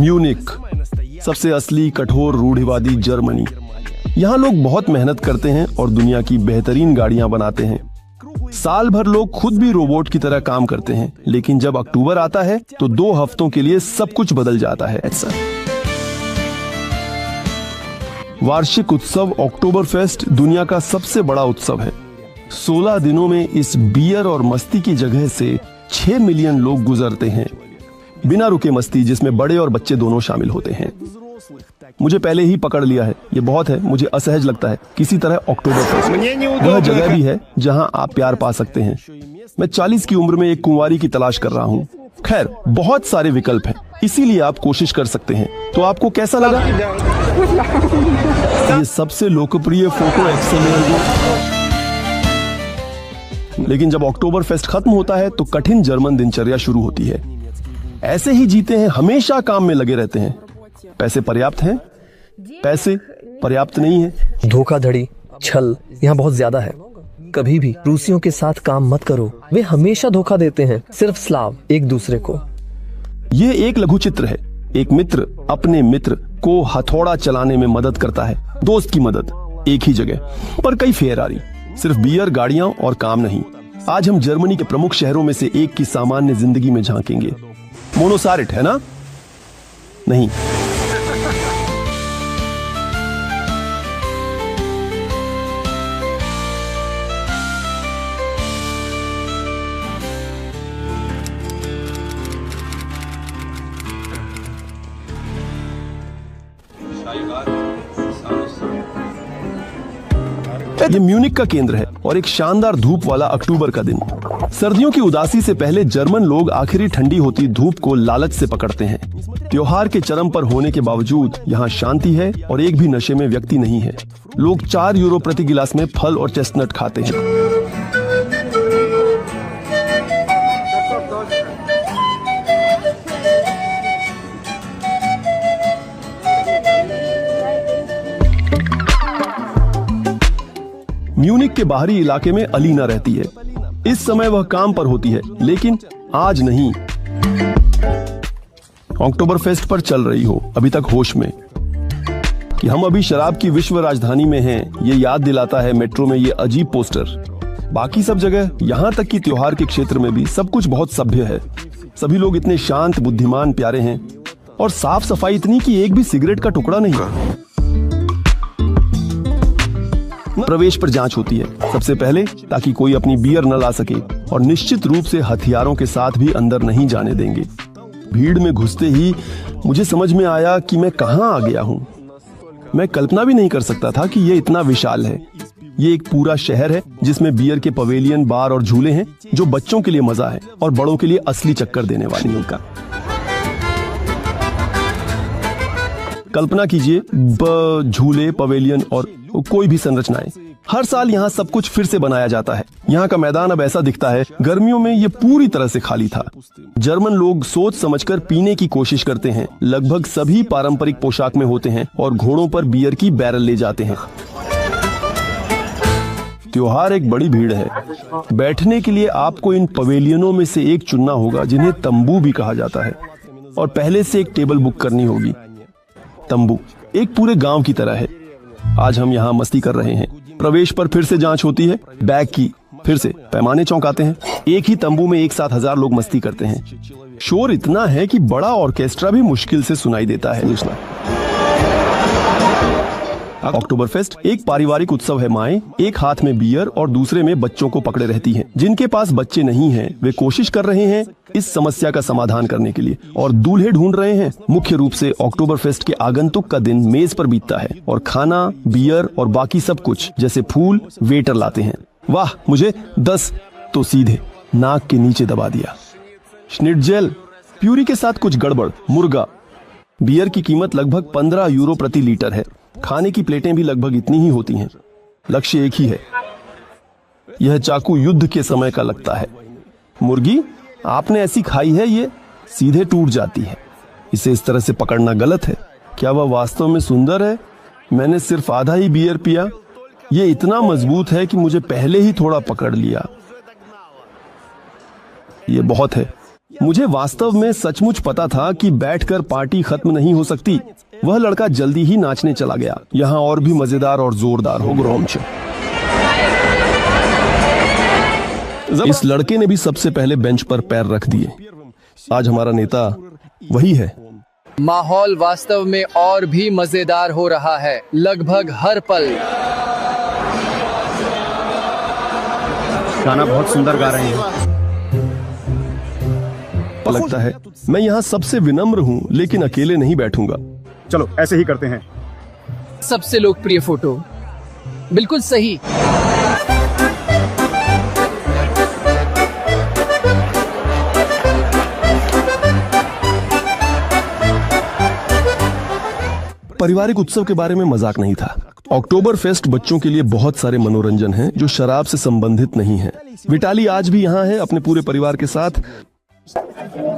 Munich, सबसे असली कठोर रूढ़िवादी जर्मनी। यहाँ लोग बहुत मेहनत करते हैं और दुनिया की बेहतरीन गाड़ियां बनाते हैं। साल भर लोग खुद भी रोबोट की तरह काम करते हैं, लेकिन जब अक्टूबर आता है तो 2 हफ्तों के लिए सब कुछ बदल जाता है। वार्षिक उत्सव अक्टूबर फेस्ट दुनिया का सबसे बड़ा उत्सव है। 16 दिनों में इस बियर और मस्ती की जगह से 6 मिलियन लोग गुजरते हैं। बिना रुके मस्ती जिसमें बड़े और बच्चे दोनों शामिल होते हैं। मुझे पहले ही पकड़ लिया है, ये बहुत है, मुझे असहज लगता है। किसी तरह अक्टूबर फेस्ट वह जगह भी है जहां आप प्यार पा सकते हैं। मैं 40 की उम्र में एक कुंवारी की तलाश कर रहा हूँ। खैर, बहुत सारे विकल्प हैं, इसीलिए आप कोशिश कर सकते हैं। तो आपको कैसा लगा? ये सबसे लोकप्रिय फोटो एक्सएमएल। लेकिन जब अक्टूबर फेस्ट खत्म होता है तो कठिन जर्मन दिनचर्या शुरू होती है। ऐसे ही जीते हैं, हमेशा काम में लगे रहते हैं। पैसे पर्याप्त हैं? पैसे पर्याप्त नहीं है। धोखाधड़ी, छल यहाँ बहुत ज्यादा है। कभी भी रूसियों के साथ काम मत करो, वे हमेशा धोखा देते हैं। सिर्फ स्लाव एक दूसरे को। ये एक लघु चित्र है। एक मित्र अपने मित्र को हथौड़ा चलाने में मदद करता है। दोस्त की मदद, एक ही जगह पर कई फेरारी। सिर्फ बियर, गाड़ियां और काम नहीं। आज हम जर्मनी के प्रमुख शहरों में से एक की सामान्य जिंदगी में झांकेंगे। मोनोसारिट है ना? नहीं। ये म्यूनिक का केंद्र है और एक शानदार धूप वाला अक्टूबर का दिन। सर्दियों की उदासी से पहले जर्मन लोग आखिरी ठंडी होती धूप को लालच से पकड़ते हैं। त्योहार के चरम पर होने के बावजूद यहाँ शांति है और एक भी नशे में व्यक्ति नहीं है। लोग 4 यूरो प्रति गिलास में फल और चेस्टनट खाते हैं। म्यूनिक के बाहरी इलाके में अलीना रहती है। इस समय वह काम पर होती है, लेकिन आज नहीं। अक्टूबर फेस्ट पर चल रही हो, अभी तक होश में कि हम अभी शराब की विश्व राजधानी में हैं, ये याद दिलाता है मेट्रो में ये अजीब पोस्टर। बाकी सब जगह, यहाँ तक कि त्योहार के क्षेत्र में भी सब कुछ बहुत सभ्य है। सभी लोग इतने शांत, बुद्धिमान, प्यारे हैं और साफ सफाई इतनी कि एक भी सिगरेट का टुकड़ा नहीं। प्रवेश पर जांच होती है सबसे पहले, ताकि कोई अपनी बियर न ला सके, और निश्चित रूप से हथियारों के साथ भी अंदर नहीं जाने देंगे। भीड़ में घुसते ही मुझे समझ में आया कि मैं कहां आ गया हूं। मैं कल्पना भी नहीं कर सकता था कि ये इतना विशाल है। ये एक पूरा शहर है जिसमें बियर के पवेलियन, बार और झूले हैं, जो बच्चों के लिए मजा है और बड़ों के लिए असली चक्कर देने वाली उनका। कल्पना कीजिए, झूले, पवेलियन और कोई भी संरचनाएं। हर साल यहाँ सब कुछ फिर से बनाया जाता है। यहाँ का मैदान अब ऐसा दिखता है, गर्मियों में ये पूरी तरह से खाली था। जर्मन लोग सोच समझकर पीने की कोशिश करते हैं। लगभग सभी पारंपरिक पोशाक में होते हैं और घोड़ों पर बियर की बैरल ले जाते हैं। त्योहार एक बड़ी भीड़ है। बैठने के लिए आपको इन पवेलियनों में से एक चुनना होगा, जिन्हें तंबू भी कहा जाता है, और पहले से एक टेबल बुक करनी होगी। तंबू एक पूरे गांव की तरह है। आज हम यहाँ मस्ती कर रहे हैं। प्रवेश पर फिर से जांच होती है, बैग की, फिर से पैमाने चौंकाते हैं। एक ही तंबू में एक साथ 1000 लोग मस्ती करते हैं। शोर इतना है कि बड़ा ऑर्केस्ट्रा भी मुश्किल से सुनाई देता है। अक्टूबर फेस्ट एक पारिवारिक उत्सव है। माएं एक हाथ में बियर और दूसरे में बच्चों को पकड़े रहती हैं। जिनके पास बच्चे नहीं हैं, वे कोशिश कर रहे हैं इस समस्या का समाधान करने के लिए और दूल्हे ढूंढ रहे हैं। मुख्य रूप से अक्टूबर फेस्ट के आगंतुक का दिन मेज पर बीतता है और खाना, बियर और बाकी सब कुछ जैसे फूल वेटर लाते हैं। वाह, मुझे 10 तो सीधे नाक के नीचे दबा दिया। श्निट्ज़ेल, प्यूरी के साथ कुछ गड़बड़, मुर्गा। बियर की कीमत लगभग 15 यूरो प्रति लीटर है। खाने की प्लेटें भी लगभग इतनी ही होती हैं। लक्ष्य एक ही है। यह चाकू युद्ध के समय का लगता है। मुर्गी आपने ऐसी खाई है, ये सीधे टूट जाती है। इसे इस तरह से पकड़ना गलत है। क्या वह वास्तव में सुंदर है? मैंने सिर्फ आधा ही बियर पिया। ये इतना मजबूत है कि मुझे पहले ही थोड़ा पकड़ लिया। ये बहुत है। मुझे वास्तव में सचमुच पता था कि बैठकर पार्टी खत्म नहीं हो सकती। वह लड़का जल्दी ही नाचने चला गया। यहाँ और भी मजेदार और जोरदार हो ग्रोमच। इस लड़के ने भी सबसे पहले बेंच पर पैर रख दिए। आज हमारा नेता वही है। माहौल वास्तव में और भी मजेदार हो रहा है लगभग हर पल। गाना बहुत सुंदर गा रहे हैं। लगता है मैं यहाँ सबसे विनम्र हूँ, लेकिन अकेले नहीं बैठूंगा। चलो ऐसे ही करते हैं। सबसे लोकप्रिय फोटो, बिल्कुल सही। पारिवारिक उत्सव के बारे में मजाक नहीं था। अक्टूबर फेस्ट बच्चों के लिए बहुत सारे मनोरंजन हैं जो शराब से संबंधित नहीं है। विटाली आज भी यहाँ है अपने पूरे परिवार के साथ।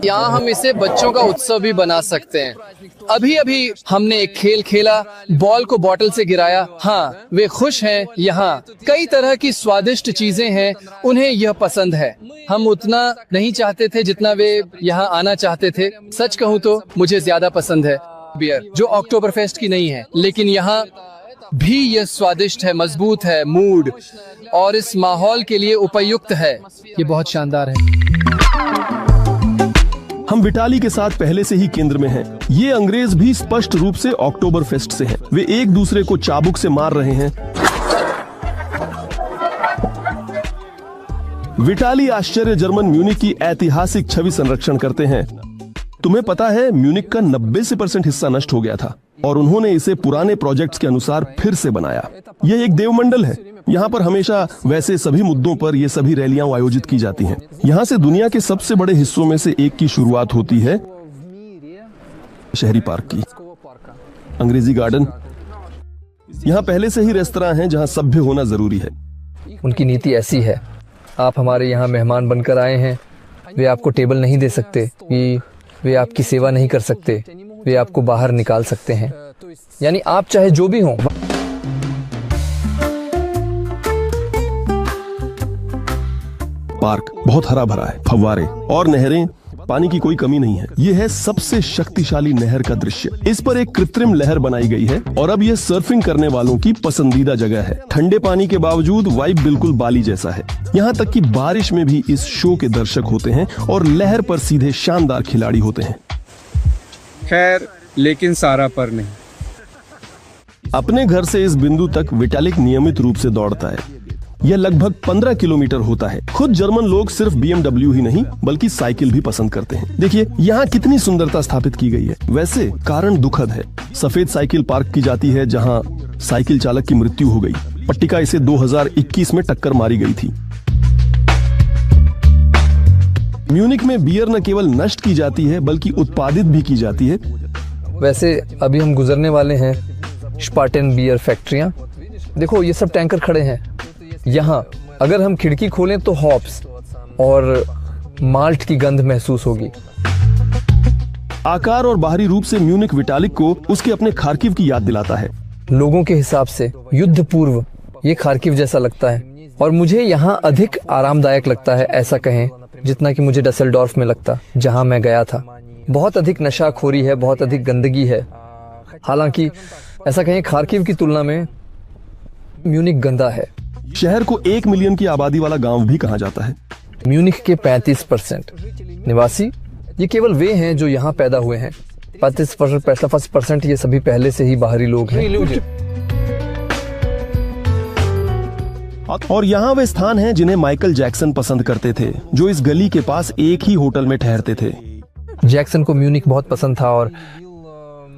यहाँ हम इसे बच्चों का उत्सव भी बना सकते हैं। अभी अभी हमने एक खेल खेला, बॉल को बोतल से गिराया। हाँ, वे खुश हैं। यहाँ कई तरह की स्वादिष्ट चीजें हैं, उन्हें यह पसंद है। हम उतना नहीं चाहते थे जितना वे यहाँ आना चाहते थे। सच कहूँ तो मुझे ज्यादा पसंद है बियर, जो अक्टूबर फेस्ट की नहीं है, लेकिन यहाँ भी यह स्वादिष्ट है, मजबूत है, मूड और इस माहौल के लिए उपयुक्त है। ये बहुत शानदार है। हम विटाली के साथ पहले से ही केंद्र में हैं। ये अंग्रेज भी स्पष्ट रूप से अक्टूबर फेस्ट से हैं। वे एक दूसरे को चाबुक से मार रहे हैं। विटाली आश्चर्य जर्मन म्यूनिक की ऐतिहासिक छवि संरक्षण करते हैं। तुम्हें पता है म्यूनिक का 90% हिस्सा नष्ट हो गया था और उन्होंने इसे पुराने प्रोजेक्ट्स के अनुसार फिर से बनाया। यह एक देवमंडल है। यहाँ पर हमेशा वैसे सभी मुद्दों पर ये सभी रैलियां आयोजित की जाती हैं। यहाँ से दुनिया के सबसे बड़े हिस्सों में से एक की शुरुआत होती है, शहरी पार्क की। अंग्रेजी गार्डन। यहाँ पहले से ही रेस्तरां हैं जहाँ सभ्य होना जरूरी है। उनकी नीति ऐसी है, आप हमारे यहाँ मेहमान बनकर आए हैं, वे आपको टेबल नहीं दे सकते, कि वे आपकी सेवा नहीं कर सकते, वे आपको बाहर निकाल सकते हैं। यानी आप चाहे जो भी हों। पार्क बहुत हरा भरा है, फव्वारे और नहरें, पानी की कोई कमी नहीं है। यह है सबसे शक्तिशाली नहर का दृश्य। इस पर एक कृत्रिम लहर बनाई गई है और अब यह सर्फिंग करने वालों की पसंदीदा जगह है। ठंडे पानी के बावजूद वाइब बिल्कुल बाली जैसा है। यहाँ तक कि बारिश में भी इस शो के दर्शक होते हैं और लहर पर सीधे शानदार खिलाड़ी होते हैं। खैर, लेकिन सारा पर नहीं। अपने घर से इस बिंदु तक विटालिक नियमित रूप से दौड़ता है। यह लगभग 15 किलोमीटर होता है। खुद जर्मन लोग सिर्फ BMW ही नहीं बल्कि साइकिल भी पसंद करते हैं। देखिए यहाँ कितनी सुंदरता स्थापित की गई है। वैसे कारण दुखद है। सफेद साइकिल पार्क की जाती है जहाँ साइकिल चालक की मृत्यु हो गई। पट्टिका इसे 2021 में टक्कर मारी गई थी। म्यूनिक में बियर न केवल नष्ट की जाती है बल्कि उत्पादित भी की जाती है। वैसे अभी हम गुजरने वाले हैं स्पार्टन बियर फैक्ट्रियां। देखो ये सब टैंकर खड़े हैं यहाँ। अगर हम खिड़की खोलें तो हॉप्स और माल्ट की गंध महसूस होगी। आकार और बाहरी रूप से म्यूनिक विटालिक को उसके अपने खार्किव की याद दिलाता है। लोगों के हिसाब से युद्ध पूर्व ये खार्किव जैसा लगता है और मुझे यहाँ अधिक आरामदायक लगता है, ऐसा कहें, जितना कि मुझे डसेल्डॉर्फ में लगता जहाँ मैं गया था। बहुत अधिक नशाखोरी है, बहुत अधिक गंदगी है। हालांकि ऐसा कहें खार्किव की तुलना में म्यूनिक गंदा है। शहर को 1 मिलियन की आबादी वाला गांव भी कहा जाता है। म्यूनिक के 35% निवासी ये केवल वे हैं जो यहाँ पैदा हुए हैं। 35% ये सभी पहले से ही बाहरी लोग हैं। और यहाँ वे स्थान हैं जिन्हें माइकल जैक्सन पसंद करते थे, जो इस गली के पास एक ही होटल में ठहरते थे। जैक्सन को म्यूनिक बहुत पसंद था और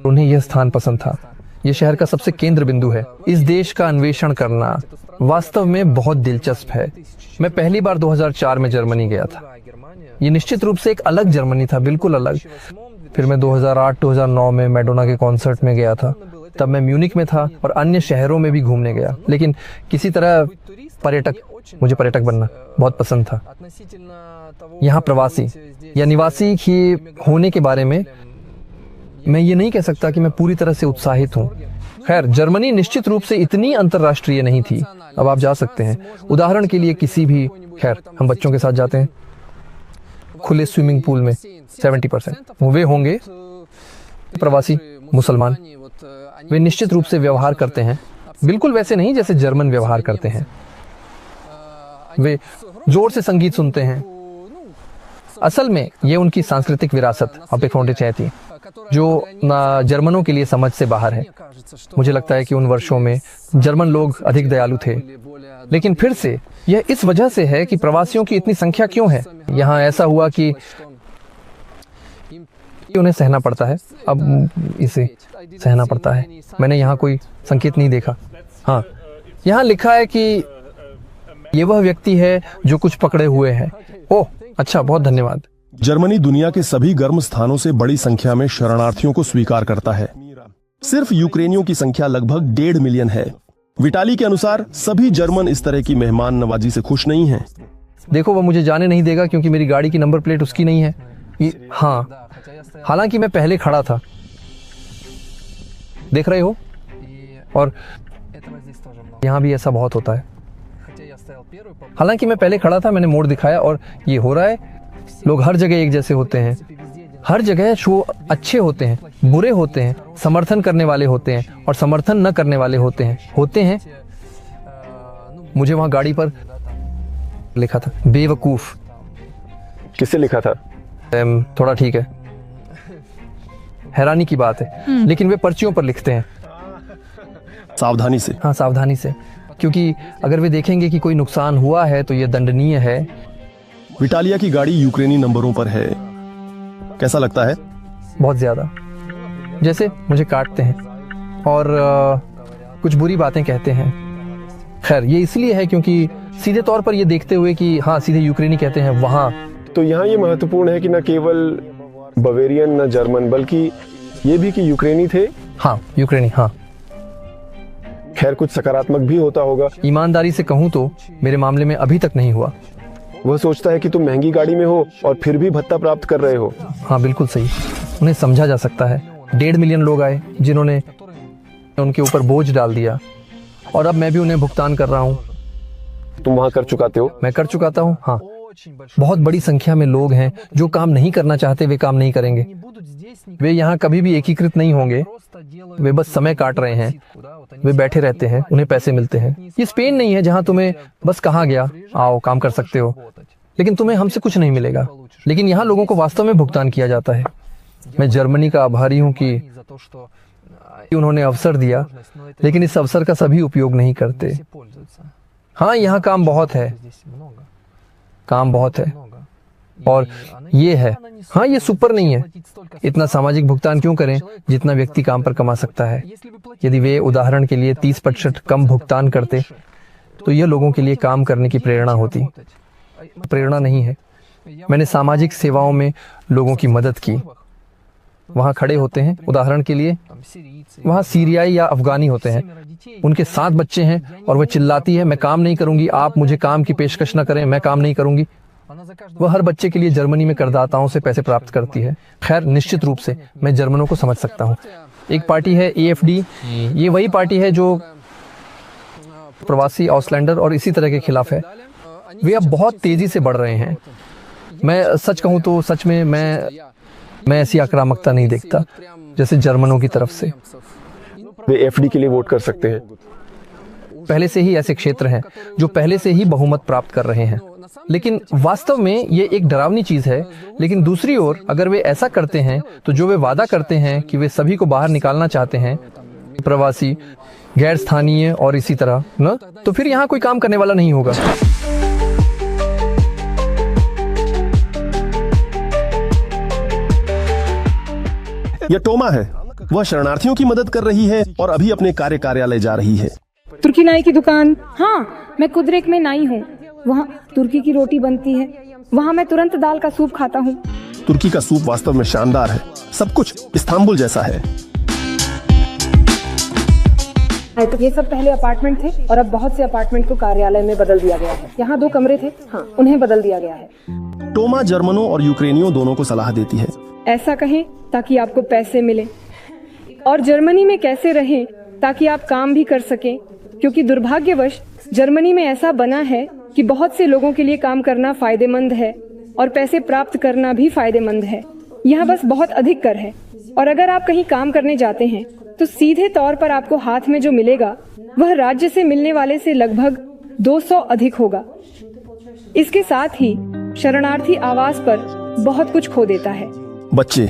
उन्हें यह स्थान पसंद था। यह शहर का सबसे केंद्र बिंदु है। इस देश का अन्वेषण करना वास्तव में बहुत दिलचस्प है। मैं पहली बार 2004 में जर्मनी गया था। ये निश्चित रूप से एक अलग जर्मनी था, बिल्कुल अलग। फिर मैं 2008-2009 में मैडोना के कॉन्सर्ट में गया था। तब मैं म्यूनिक में था और अन्य शहरों में भी घूमने गया। लेकिन किसी तरह मुझे पर्यटक बनना बहुत पसंद था। यहाँ प्रवासी या निवासी ही होने के बारे में मैं ये नहीं कह सकता कि मैं पूरी तरह से उत्साहित हूँ। खैर, जर्मनी निश्चित रूप से इतनी अंतर्राष्ट्रीय नहीं थी। अब आप जा सकते हैं, उदाहरण के लिए किसी भी, खैर हम बच्चों के साथ जाते हैं, खुले स्विमिंग पूल में 70% वे होंगे प्रवासी मुसलमान। वे निश्चित रूप से व्यवहार करते हैं बिल्कुल वैसे नहीं जैसे जर्मन व्यवहार करते हैं। वे जोर से संगीत सुनते हैं। असल में ये उनकी सांस्कृतिक विरासत थी जो जर्मनों के लिए समझ से बाहर है। मुझे लगता है कि उन वर्षों में जर्मन लोग अधिक दयालु थे, लेकिन फिर से यह इस वजह से है कि प्रवासियों की इतनी संख्या क्यों है। यहाँ ऐसा हुआ कि उन्हें सहना पड़ता है, अब इसे सहना पड़ता है। मैंने यहाँ कोई संकेत नहीं देखा। हाँ, यहाँ लिखा है कि ये वह व्यक्ति है जो कुछ पकड़े हुए है। ओह अच्छा, बहुत धन्यवाद। जर्मनी दुनिया के सभी गर्म स्थानों से बड़ी संख्या में शरणार्थियों को स्वीकार करता है। सिर्फ यूक्रेनियों की संख्या लगभग 1.5 मिलियन है। विटाली के अनुसार सभी जर्मन इस तरह की मेहमान नवाजी से खुश नहीं हैं। देखो, वो मुझे जाने नहीं देगा क्योंकि मेरी गाड़ी की नंबर प्लेट उसकी नहीं है। हाँ, हालांकि मैं पहले खड़ा था, देख रहे हो, और यहाँ भी ऐसा बहुत होता है। हालांकि मैं पहले खड़ा था, मैंने मोड़ दिखाया और ये हो रहा है। लोग हर जगह एक जैसे होते हैं, हर जगह शो अच्छे होते हैं, बुरे होते हैं, समर्थन करने वाले होते हैं और समर्थन न करने वाले होते हैं। मुझे वहां गाड़ी पर लिखा था बेवकूफ। किससे लिखा था? थोड़ा ठीक है, हैरानी की बात है, लेकिन वे पर्चियों पर लिखते हैं सावधानी से। हाँ, सावधानी से, क्योंकि अगर वे देखेंगे कि कोई नुकसान हुआ है तो यह दंडनीय है। विटालिया की गाड़ी यूक्रेनी नंबरों पर है। कैसा लगता है? बहुत ज्यादा, जैसे मुझे काटते हैं और कुछ बुरी बातें कहते हैं। खैर, ये इसलिए है क्योंकि सीधे तौर पर ये देखते हुए कि हाँ, सीधे यूक्रेनी कहते हैं वहाँ। तो यहाँ ये महत्वपूर्ण है कि न केवल बवेरियन न जर्मन बल्कि ये भी कि यूक्रेनी थे। हाँ, यूक्रेनी। हाँ, खैर कुछ सकारात्मक भी होता होगा। ईमानदारी से कहूँ तो मेरे मामले में अभी तक नहीं हुआ। वह सोचता है कि तुम महंगी गाड़ी में हो और फिर भी भत्ता प्राप्त कर रहे हो। हाँ, बिल्कुल सही। उन्हें समझा जा सकता है। 1.5 मिलियन लोग आए जिन्होंने उनके ऊपर बोझ डाल दिया और अब मैं भी उन्हें भुगतान कर रहा हूँ। तुम वहाँ कर चुकाते हो? मैं कर चुकाता हूँ। हाँ, बहुत बड़ी संख्या में लोग हैं जो काम नहीं करना चाहते, वे काम नहीं करेंगे। वे यहाँ कभी भी एकीकृत नहीं होंगे। वे बस समय काट रहे हैं, वे बैठे रहते हैं, उन्हें पैसे मिलते हैं। ये स्पेन नहीं है जहाँ तुम्हें बस कहा गया आओ काम कर सकते हो, लेकिन तुम्हें हमसे कुछ नहीं मिलेगा। लेकिन यहाँ लोगों को वास्तव में भुगतान किया जाता है। मैं जर्मनी का आभारी हूँ कि उन्होंने अवसर दिया, लेकिन इस अवसर का सभी उपयोग नहीं करते। हाँ, यहाँ काम बहुत है, काम बहुत है और ये है। हाँ, ये सुपर नहीं है। इतना सामाजिक भुगतान क्यों करें जितना व्यक्ति काम पर कमा सकता है। यदि वे उदाहरण के लिए 30% कम भुगतान करते तो यह लोगों के लिए काम करने की प्रेरणा होती। प्रेरणा नहीं है। मैंने सामाजिक सेवाओं में लोगों की मदद की। वहाँ खड़े होते हैं, उदाहरण के लिए वहाँ सीरियाई या अफगानी होते हैं, उनके 7 बच्चे हैं और वह चिल्लाती है मैं काम नहीं करूंगी, आप मुझे काम की पेशकश न करें, मैं काम नहीं करूंगी। वह हर बच्चे के लिए जर्मनी में करदाताओं से पैसे प्राप्त करती है। खैर, निश्चित रूप से मैं जर्मनों को समझ सकता हूँ। एक पार्टी है AFD, ये वही पार्टी है जो प्रवासी आउसलैंडर और इसी तरह के खिलाफ है। वे अब बहुत तेजी से बढ़ रहे हैं। मैं सच कहूँ तो सच में मैं ऐसी आक्रामकता नहीं देखता जैसे जर्मनों की तरफ से। वे FD के लिए वोट कर सकते हैं। पहले से ही ऐसे क्षेत्र हैं जो पहले से ही बहुमत प्राप्त कर रहे हैं, लेकिन वास्तव में ये एक डरावनी चीज है। लेकिन दूसरी ओर अगर वे ऐसा करते हैं तो जो वे वादा करते हैं कि वे सभी को बाहर निकालना चाहते हैं, प्रवासी, गैर स्थानीय और इसी तरह न, तो फिर यहाँ कोई काम करने वाला नहीं होगा। यह टोमा है। वह शरणार्थियों की मदद कर रही है और अभी अपने कार्यालय जा रही है। तुर्की नाई की दुकान। हाँ, मैं कुदरेक में नाई हूँ। वहाँ तुर्की की रोटी बनती है। वहाँ मैं तुरंत दाल का सूप खाता हूँ। तुर्की का सूप वास्तव में शानदार है। सब कुछ इस्तांबुल जैसा है। तो ये सब पहले अपार्टमेंट थे और अब बहुत से अपार्टमेंट को कार्यालय में बदल दिया गया है। यहाँ 2 कमरे थे, हाँ, उन्हें बदल दिया गया है। टोमा जर्मनों और यूक्रेनियों दोनों को सलाह देती है। ऐसा कहें ताकि आपको पैसे मिले और जर्मनी में कैसे रहें ताकि आप काम भी कर सकें, क्योंकि दुर्भाग्यवश जर्मनी में ऐसा बना है कि बहुत से लोगों के लिए काम करना फायदेमंद है, और पैसे प्राप्त करना भी फायदेमंद है। यहाँ बस बहुत अधिक कर है, और अगर आप कहीं काम करने जाते हैं तो सीधे तौर पर आपको हाथ में जो मिलेगा वह राज्य से मिलने वाले से लगभग 200 अधिक होगा। इसके साथ ही शरणार्थी आवास पर बहुत कुछ खो देता है। बच्चे,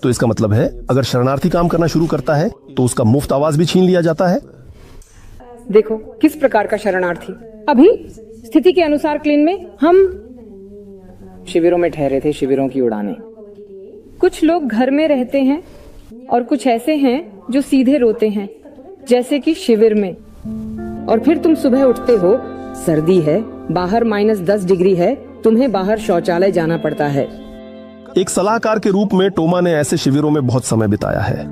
तो इसका मतलब है अगर शरणार्थी काम करना शुरू करता है तो उसका मुफ्त आवास भी छीन लिया जाता है। देखो किस प्रकार का शरणार्थी। अभी स्थिति के अनुसार क्लीन में हम शिविरों में ठहरे थे, शिविरों की उड़ानें। कुछ लोग घर में रहते हैं और कुछ ऐसे हैं जो सीधे रोते हैं, जैसे कि शिविर में। और फिर तुम सुबह उठते हो, सर्दी है, बाहर -10 डिग्री है, तुम्हें बाहर शौचालय जाना पड़ता है। एक सलाहकार के रूप में टोमा ने ऐसे शिविरों में बहुत समय बिताया है।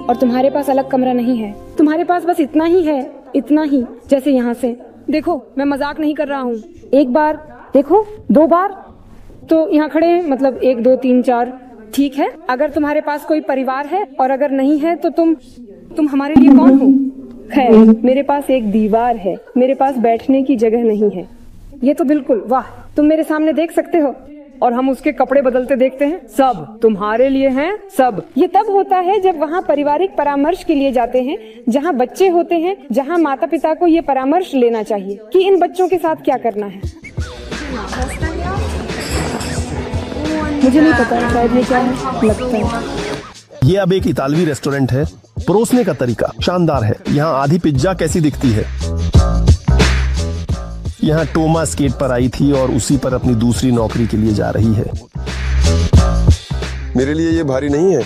और तुम्हारे पास अलग कमरा नहीं है, तुम्हारे पास बस इतना ही है, इतना ही, जैसे यहाँ से। देखो मैं मजाक नहीं कर रहा हूँ। एक बार देखो, 2 बार तो यहाँ खड़े हैं, मतलब 1 2 3 4, ठीक है। अगर तुम्हारे पास कोई परिवार है और अगर नहीं है तो तुम हमारे लिए कौन हो? खैर, मेरे पास एक दीवार है, मेरे पास बैठने की जगह नहीं है। ये तो बिल्कुल, वाह, तुम मेरे सामने देख सकते हो। और हम उसके कपड़े बदलते देखते हैं, सब तुम्हारे लिए हैं, सब। ये तब होता है जब वहाँ पारिवारिक परामर्श के लिए जाते हैं, जहाँ बच्चे होते हैं, जहाँ माता पिता को ये परामर्श लेना चाहिए कि इन बच्चों के साथ क्या करना है। मुझे नहीं पता शायद ये क्या है, लगता है। ये अब एक इतालवी रेस्टोरेंट है। परोसने का तरीका शानदार है। यहाँ आधी पिज्जा कैसी दिखती है। यहाँ टोमा स्केट पर आई थी और उसी पर अपनी दूसरी नौकरी के लिए जा रही है। मेरे लिए ये भारी नहीं है।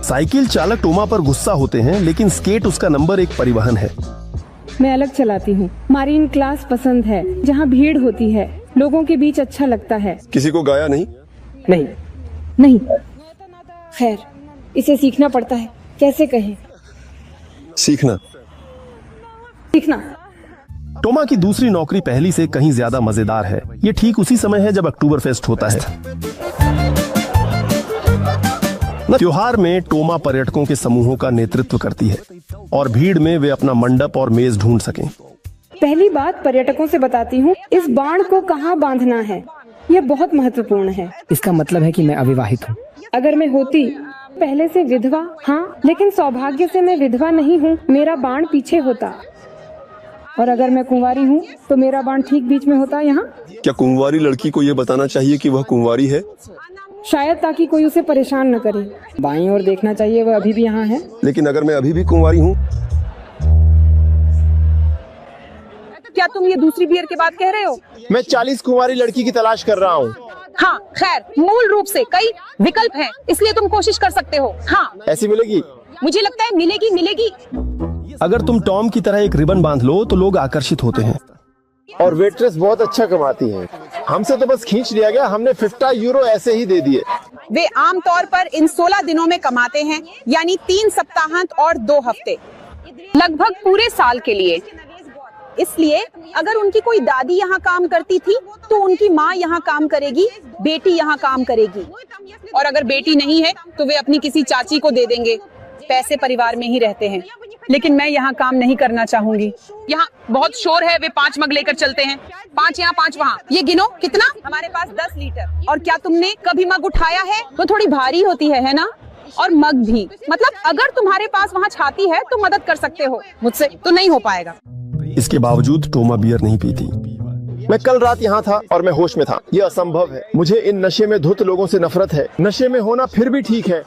साइकिल चालक टोमा पर गुस्सा होते हैं, लेकिन स्केट उसका नंबर 1 परिवहन है। मैं अलग चलाती हूँ। मारीन क्लास पसंद है, जहाँ भीड़ होती है, लोगों के बीच अच्छा लगता है। किसी को गाया नहीं? नहीं। खैर, इसे सीखना पड़ता है। कैसे कहें? सीखना। टोमा की दूसरी नौकरी पहली से कहीं ज्यादा मजेदार है। ये ठीक उसी समय है जब अक्टूबर फेस्ट होता है। त्योहार में टोमा पर्यटकों के समूहों का नेतृत्व करती है और भीड़ में वे अपना मंडप और मेज ढूंढ सकें। पहली बात पर्यटकों से बताती हूँ, इस बाण को कहाँ बांधना है, यह बहुत महत्वपूर्ण है। इसका मतलब है कि मैं अविवाहित हूँ। अगर मैं होती पहले से विधवा, हाँ, लेकिन सौभाग्य से मैं विधवा नहीं हूँ, मेरा बाण पीछे होता। और अगर मैं कुंवारी हूँ तो मेरा बाण ठीक बीच में होता, यहाँ। क्या कुंवारी लड़की को ये बताना चाहिए कि वह कुंवारी है? शायद ताकि कोई उसे परेशान न करे। बाईं ओर देखना चाहिए, वह अभी भी यहाँ है। लेकिन अगर मैं अभी भी कुंवारी हूँ? क्या तुम ये दूसरी बियर के बाद कह रहे हो? मैं 40 कुंवारी लड़की की तलाश कर रहा हूँ। हाँ, खैर, मूल रूप से कई विकल्प हैं, इसलिए तुम कोशिश कर सकते हो। हाँ, ऐसी मिलेगी? मुझे लगता है मिलेगी। अगर तुम टॉम की तरह एक रिबन बांध लो तो लोग आकर्षित होते हैं। और वेट्रेस बहुत अच्छा कमाती है। हमसे तो बस खींच लिया गया, हमने 50 यूरो ऐसे ही दे दिए। वे आमतौर पर इन 16 दिनों में कमाते हैं, यानी 3 सप्ताहांत और 2 हफ्ते, लगभग पूरे साल के लिए। इसलिए अगर उनकी कोई दादी यहाँ काम करती थी तो उनकी माँ यहाँ काम करेगी, बेटी यहाँ काम करेगी, और अगर बेटी नहीं है तो वे अपनी किसी चाची को दे देंगे। पैसे परिवार में ही रहते हैं, लेकिन मैं यहाँ काम नहीं करना चाहूंगी। यहाँ बहुत शोर है, वे 5 मग लेकर चलते हैं, 5 यहाँ 5 वहाँ। ये गिनो कितना? हमारे पास 10 लीटर। और क्या तुमने कभी मग उठाया है? वो थोड़ी भारी होती है ना? और मग भी, मतलब अगर तुम्हारे पास वहाँ छाती है तो मदद कर सकते हो, मुझसे तो नहीं हो पाएगा। इसके बावजूद टोमा बियर नहीं पीती। मैं कल रात यहाँ था और मैं होश में था। ये असंभव है। मुझे इन नशे में धुत लोगों से नफरत है। नशे में होना फिर भी ठीक है।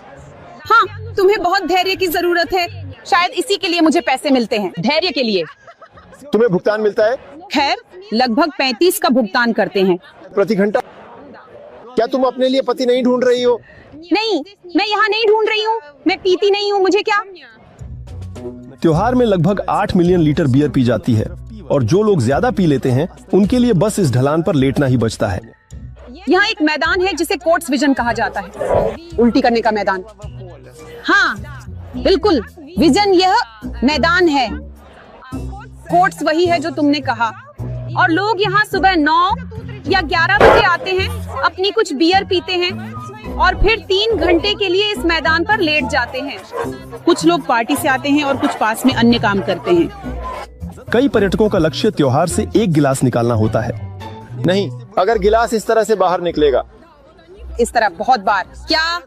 हाँ, तुम्हें बहुत धैर्य की जरूरत है। शायद इसी के लिए मुझे पैसे मिलते हैं, धैर्य के लिए। तुम्हें भुगतान मिलता है? खैर, लगभग 35 का भुगतान करते हैं प्रति घंटा। क्या तुम अपने लिए पति नहीं ढूंढ रही हो? नहीं, मैं यहाँ नहीं ढूंढ रही हूँ। मैं पीती नहीं हूँ, मुझे क्या। त्योहार में लगभग 8 मिलियन लीटर बियर पी जाती है और जो लोग ज्यादा पी लेते हैं उनके लिए बस इस ढलान पर लेटना ही बचता है। यहाँ एक मैदान है जिसे कोर्ट्स विजन कहा जाता है, उल्टी करने का मैदान। हाँ, बिल्कुल, विजन यह मैदान है। कोर्ट्स वही है जो तुमने कहा। और लोग यहाँ सुबह 9 या 11 बजे आते हैं, अपनी कुछ बियर पीते हैं और फिर 3 घंटे के लिए इस मैदान पर लेट जाते हैं। कुछ लोग पार्टी से आते हैं और कुछ पास में अन्य काम करते हैं। कई पर्यटकों का लक्ष्य त्योहार से 1 गिलास निकालना होता है। नहीं, अगर गिलास इस तरह से बाहर निकलेगा, इस तरह बहुत बार, क्या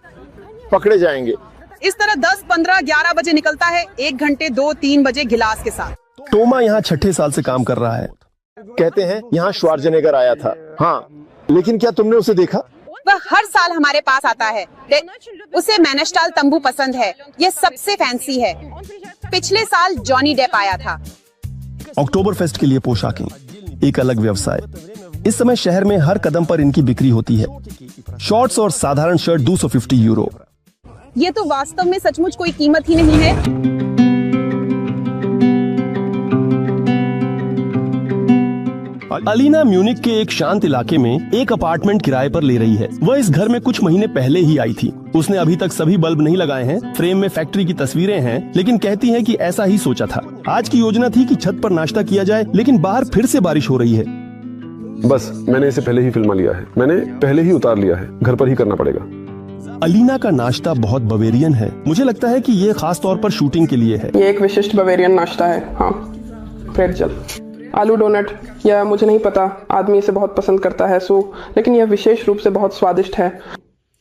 पकड़े जाएंगे। इस तरह 10, 15, 11 बजे निकलता है, 1 घंटे 2, 3 बजे गिलास के साथ। टोमा यहाँ 6ठे साल से काम कर रहा है। कहते हैं यहाँ श्वार्ज़नेगर आया था। हाँ, लेकिन क्या तुमने उसे देखा? वह हर साल हमारे पास आता है। उसे मैनेस्टाल तंबू पसंद है, ये सबसे फैंसी है। पिछले साल जॉनी डेप आया था। अक्टूबर फेस्ट के लिए पोशाकें एक अलग व्यवसाय। इस समय शहर में हर कदम पर इनकी बिक्री होती है। शॉर्ट्स और साधारण शर्ट 250 यूरो। ये तो वास्तव में सचमुच कोई कीमत ही नहीं है। अलीना म्यूनिक के एक शांत इलाके में एक अपार्टमेंट किराए पर ले रही है। वह इस घर में कुछ महीने पहले ही आई थी। उसने अभी तक सभी बल्ब नहीं लगाए हैं, फ्रेम में फैक्ट्री की तस्वीरें हैं, लेकिन कहती है कि ऐसा ही सोचा था। आज की योजना थी कि छत पर नाश्ता किया जाए, लेकिन बाहर फिर से बारिश हो रही है। बस मैंने इसे पहले ही फिल्मा लिया है, मैंने पहले ही उतार लिया है, घर पर ही करना पड़ेगा। अलीना का नाश्ता बहुत बवेरियन है। मुझे लगता है कि ये खास तौर पर शूटिंग के लिए है। ये एक विशिष्ट बवेरियन नाश्ता है। हाँ, प्रेटजेल, आलू डोनट, या मुझे नहीं पता, आदमी इसे बहुत पसंद करता है लेकिन यह विशेष रूप से बहुत स्वादिष्ट है।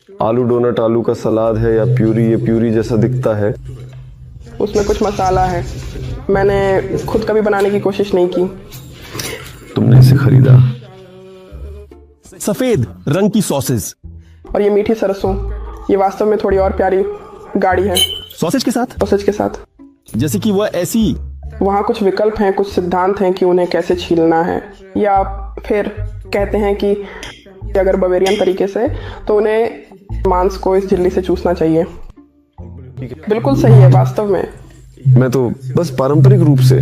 आलू डोनट आलू का सलाद है या प्यूरी? ये प्यूरी जैसा दिखता है। उसमें कुछ मसाला है। मैंने खुद कभी बनाने की कोशिश नहीं की। तुमने इसे खरीदा? सफेद रंग की सॉसेज और ये मीठी सरसों, ये वास्तव में थोड़ी और प्यारी गाड़ी है। सॉसेज के साथ? सॉसेज के साथ। जैसे कि वह ऐसी। वहाँ कुछ विकल्प हैं, कुछ सिद्धांत हैं कि उन्हें कैसे छीलना है, या फिर कहते हैं कि अगर बवेरियन तरीके से तो उन्हें मांस को इस झिल्ली से चूसना चाहिए। बिल्कुल सही है वास्तव में। मैं तो बस पारंपरिक रूप से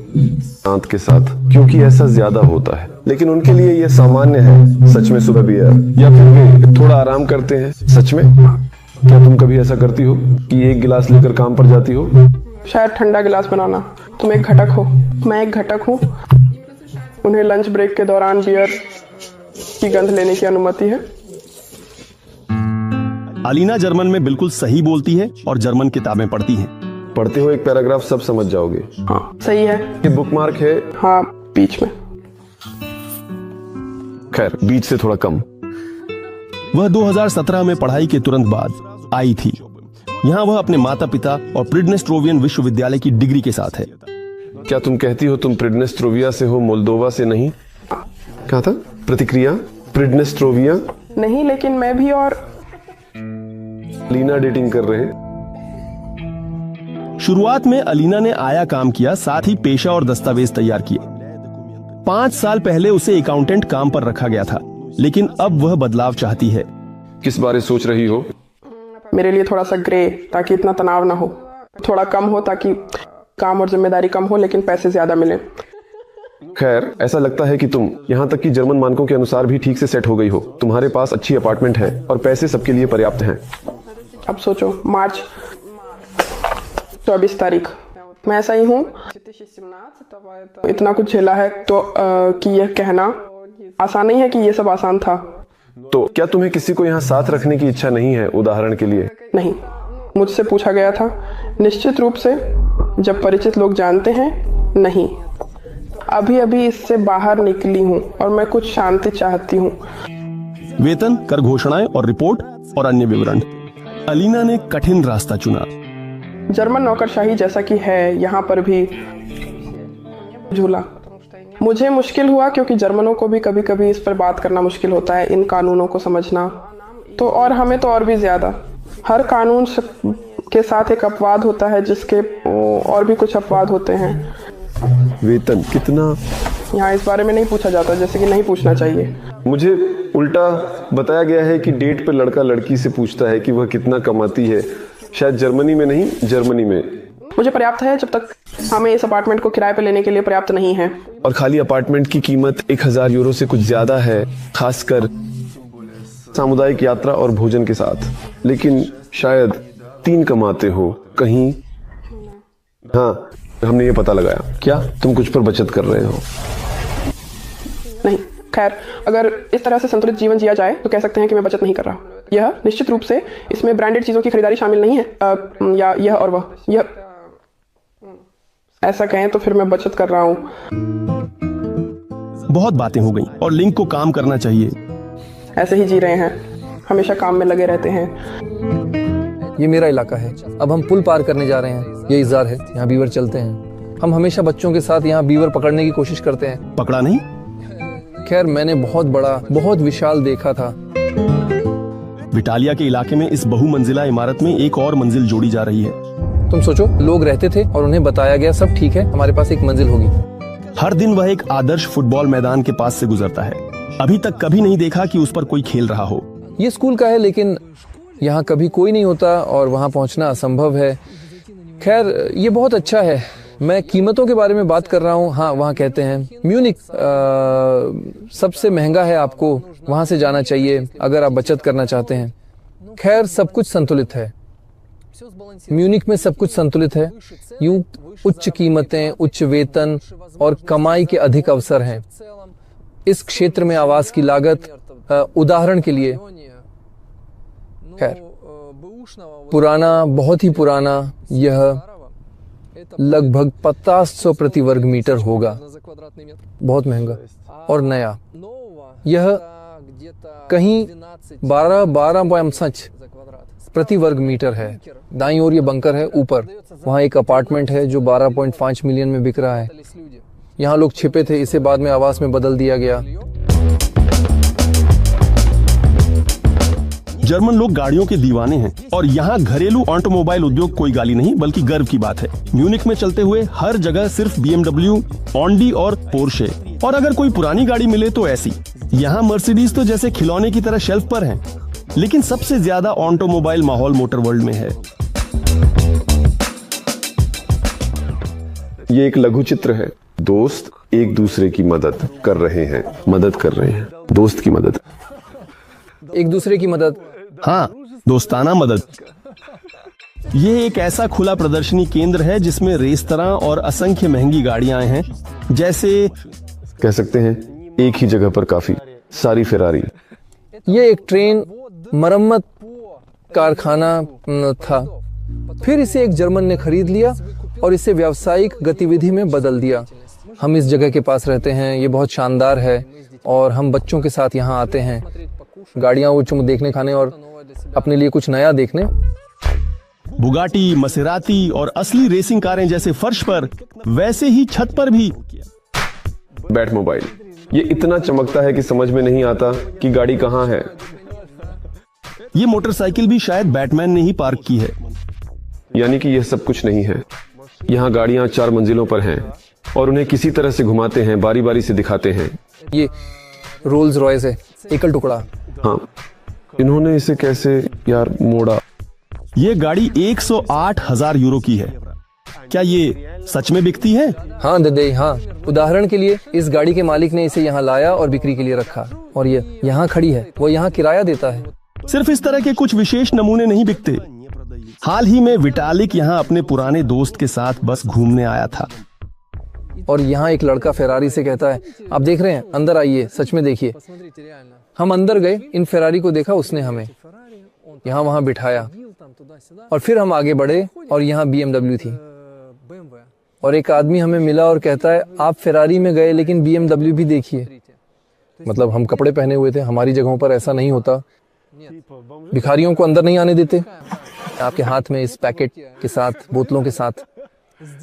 दांत के साथ, क्योंकि ऐसा ज्यादा होता है, लेकिन उनके लिए यह सामान्य है। सच में सुबह बियर, या फिर वे थोड़ा आराम करते हैं। सच में क्या तुम कभी ऐसा करती हो कि एक गिलास लेकर काम पर जाती हो? शायद ठंडा गिलास बनाना। तुम एक घटक हो, मैं एक घटक हूँ। उन्हें लंच ब्रेक के दौरान बियर की गंध लेने की अनुमति है। अलीना जर्मन में बिल्कुल सही बोलती है और जर्मन किताबें पढ़ती है। पढ़ते हो एक पैराग्राफ सब समझ जाओगे। हाँ, सही है। ये बुकमार्क है? हाँ, बीच में। खैर, बीच से थोड़ा कम। वह 2017 में पढ़ाई के तुरंत बाद आई थी। यहाँ वह अपने माता पिता और प्रिडनेस्ट्रोवियन विश्वविद्यालय की डिग्री के साथ है। क्या तुम कहती हो तुम प्रिडनेस्ट्रोविया से हो, मोल्दोवा से नहीं? क्या था प्रतिक्रिया? प्रिडनेस्ट्रोविया नहीं, लेकिन मैं भी और अलीना डेटिंग कर रहे। शुरुआत में अलीना ने आया काम किया, साथ ही पेशा और दस्तावेज तैयार किए। 5 साल पहले उसे अकाउंटेंट काम पर रखा गया था, लेकिन अब वह बदलाव चाहती है। किस बारे सोच रही हो? मेरे लिए थोड़ा सा ग्रे, ताकि इतना तनाव ना हो, थोड़ा कम हो ताकि काम और जिम्मेदारी कम हो, लेकिन पैसे ज्यादा मिले। खैर, ऐसा लगता है कि तुम यहाँ तक कि जर्मन मानकों के अनुसार भी ठीक से सेट हो गई हो। तुम्हारे पास अच्छी अपार्टमेंट है और पैसे सबके लिए पर्याप्त हैं। अब सोचो, मार्च 24 तारीख, मैं ऐसा ही हूँ। इतना कुछ झेला है तो कि यह कहना आसान नहीं है कि ये सब आसान था। तो क्या तुम्हें किसी को यहाँ साथ रखने की इच्छा नहीं है? उदाहरण के लिए? नहीं, मुझसे पूछा गया था। निश्चित रूप से जब परिचित लोग जानते हैं, नहीं। अभी अभी इससे बाहर निकली हूँ और मैं कुछ शांति चाहती हूँ। वेतन, कर घोषणाएं और रिपोर्ट और अन्य विवरण। अलीना ने कठिन रास्ता चुना। जर्मन नौकरशाही जैसा कि है यहाँ पर भी झूला। मुझे मुश्किल हुआ क्योंकि जर्मनों को भी कभी कभी इस पर बात करना मुश्किल होता है, इन कानूनों को समझना। तो और हमें तो और भी ज्यादा। हर कानून के साथ एक अपवाद होता है, जिसके और भी कुछ अपवाद होते हैं। वेतन कितना? यहाँ इस बारे में नहीं पूछा जाता, जैसे कि नहीं पूछना चाहिए। मुझे उल्टा बताया गया है कि डेट पे लड़का लड़की से पूछता है कि वह कितना कमाती है। शायद जर्मनी में नहीं, जर्मनी में। मुझे पर्याप्त है जब तक हमें इस अपार्टमेंट को किराए पे लेने के लिए पर्याप्त नहीं है। और खाली अपार्टमेंट की कीमत 1000 यूरो से कुछ ज्यादा है, खासकर सामुदायिक यात्रा और भोजन के साथ। लेकिन शायद 3 कमाते हो कहीं। हाँ, हमने ये पता लगाया। क्या तुम कुछ पर बचत कर रहे हो? नहीं, खैर, अगर इस तरह से संतुलित जीवन जिया जाए तो कह सकते हैं कि मैं बचत नहीं कर रहा। यह निश्चित रूप से इसमें ब्रांडेड चीजों की खरीदारी शामिल नहीं है, या यह और वह। यह ऐसा कहें तो फिर मैं बचत कर रहा हूँ। बहुत बातें हो गई और लिंक को काम करना चाहिए। ऐसे ही जी रहे हैं, हमेशा काम में लगे रहते हैं। ये मेरा इलाका है। अब हम पुल पार करने जा रहे हैं। ये इज़ार है, यहाँ बीवर चलते हैं। हम हमेशा बच्चों के साथ यहाँ बीवर पकड़ने की कोशिश करते हैं। पकड़ा नहीं? खैर, मैंने बहुत बड़ा, बहुत विशाल देखा था। विटालिया के इलाके में इस बहुमंजिला इमारत में एक और मंजिल जोड़ी जा रही है। तुम सोचो, लोग रहते थे और उन्हें बताया गया सब ठीक है, हमारे पास एक मंजिल होगी। हर दिन वह एक आदर्श फुटबॉल मैदान के पास से गुजरता है। अभी तक कभी नहीं देखा कि उस पर कोई खेल रहा हो। ये स्कूल का है, लेकिन यहाँ कभी कोई नहीं होता और वहाँ पहुँचना असंभव है। खैर, ये बहुत अच्छा है। मैं कीमतों के बारे में बात कर रहा हूँ। हाँ, वहाँ कहते हैं म्यूनिक सबसे महंगा है, आपको वहाँ से जाना चाहिए अगर आप बचत करना चाहते हैं। खैर, सब कुछ संतुलित है। म्यूनिक में सब कुछ संतुलित है। यूं उच्च कीमतें, उच्च वेतन और कमाई के अधिक अवसर हैं। इस क्षेत्र में आवास की लागत, उदाहरण के लिए, खैर पुराना, बहुत ही पुराना, यह लगभग 2500 प्रति वर्ग मीटर होगा, बहुत महंगा। और नया, यह कहीं 12.5 प्रति वर्ग मीटर है। दाईं ओर ये बंकर है, ऊपर वहाँ एक अपार्टमेंट है जो 12.5 मिलियन में बिक रहा है। यहाँ लोग छिपे थे, इसे बाद में आवास में बदल दिया गया। जर्मन लोग गाड़ियों के दीवाने हैं और यहाँ घरेलू ऑटोमोबाइल उद्योग कोई गाली नहीं बल्कि गर्व की बात है। म्यूनिक में चलते हुए हर जगह सिर्फ BMW, ऑडी और पोर्शे, और अगर कोई पुरानी गाड़ी मिले तो ऐसी। यहाँ मर्सिडीज तो जैसे खिलौने की तरह शेल्फ पर है, लेकिन सबसे ज्यादा ऑटोमोबाइल माहौल मोटर वर्ल्ड में है। ये एक लघु चित्र है। दोस्त एक दूसरे की मदद कर रहे हैं, दोस्त की मदद, एक दूसरे की मदद। हाँ, दोस्ताना मदद। ये एक ऐसा खुला प्रदर्शनी केंद्र है जिसमें रेस्तरां और असंख्य महंगी गाड़ियां हैं, जैसे कह सकते हैं एक ही जगह पर काफी सारी फेरारी। ये एक ट्रेन मरम्मत कारखाना था, फिर इसे एक जर्मन ने खरीद लिया और इसे व्यावसायिक गतिविधि में बदल दिया। हम इस जगह के पास रहते हैं, ये बहुत शानदार है और हम बच्चों के साथ यहाँ आते हैं गाड़ियाँ वो देखने, खाने और अपने लिए कुछ नया देखने। बुगाटी, मसेराती और असली रेसिंग कारें जैसे फर्श पर, वैसे ही छत पर भी। बैट मोबाइल, ये इतना चमकता है कि समझ में नहीं आता कि गाड़ी कहाँ है। ये मोटरसाइकिल भी शायद बैटमैन ने ही पार्क की है। यानी कि यह सब कुछ नहीं है। यहाँ गाड़ियाँ 4 मंजिलों पर हैं और उन्हें किसी तरह से घुमाते हैं, बारी बारी से दिखाते हैं। ये रोल्स रॉयस है, एकल टुकड़ा। हाँ, इन्होंने इसे कैसे यार मोड़ा। ये गाड़ी 108,000 यूरो की है। क्या ये सच में बिकती है? हाँ ददे, हाँ। उदाहरण के लिए इस गाड़ी के मालिक ने इसे यहाँ लाया और बिक्री के लिए रखा और ये यहाँ खड़ी है, वो यहाँ किराया देता है। सिर्फ इस तरह के कुछ विशेष नमूने नहीं बिकते। हाल ही में विटालिक यहाँ अपने पुराने दोस्त के साथ बस घूमने आया था और यहाँ एक लड़का फेरारी से कहता है, आप देख रहे हैं, अंदर आइए, सच में देखिए। हम अंदर गए, इन फेरारी को देखा, उसने हमें यहाँ वहाँ बिठाया और फिर हम आगे बढ़े और यहाँ BMW थी और एक आदमी हमें मिला और कहता है, आप फेरारी में गए लेकिन BMW भी देखिए। मतलब हम कपड़े पहने हुए थे, हमारी जगहों पर ऐसा नहीं होता। भिखारियों को अंदर नहीं आने देते। आपके हाथ में इस पैकेट के साथ, बोतलों के साथ।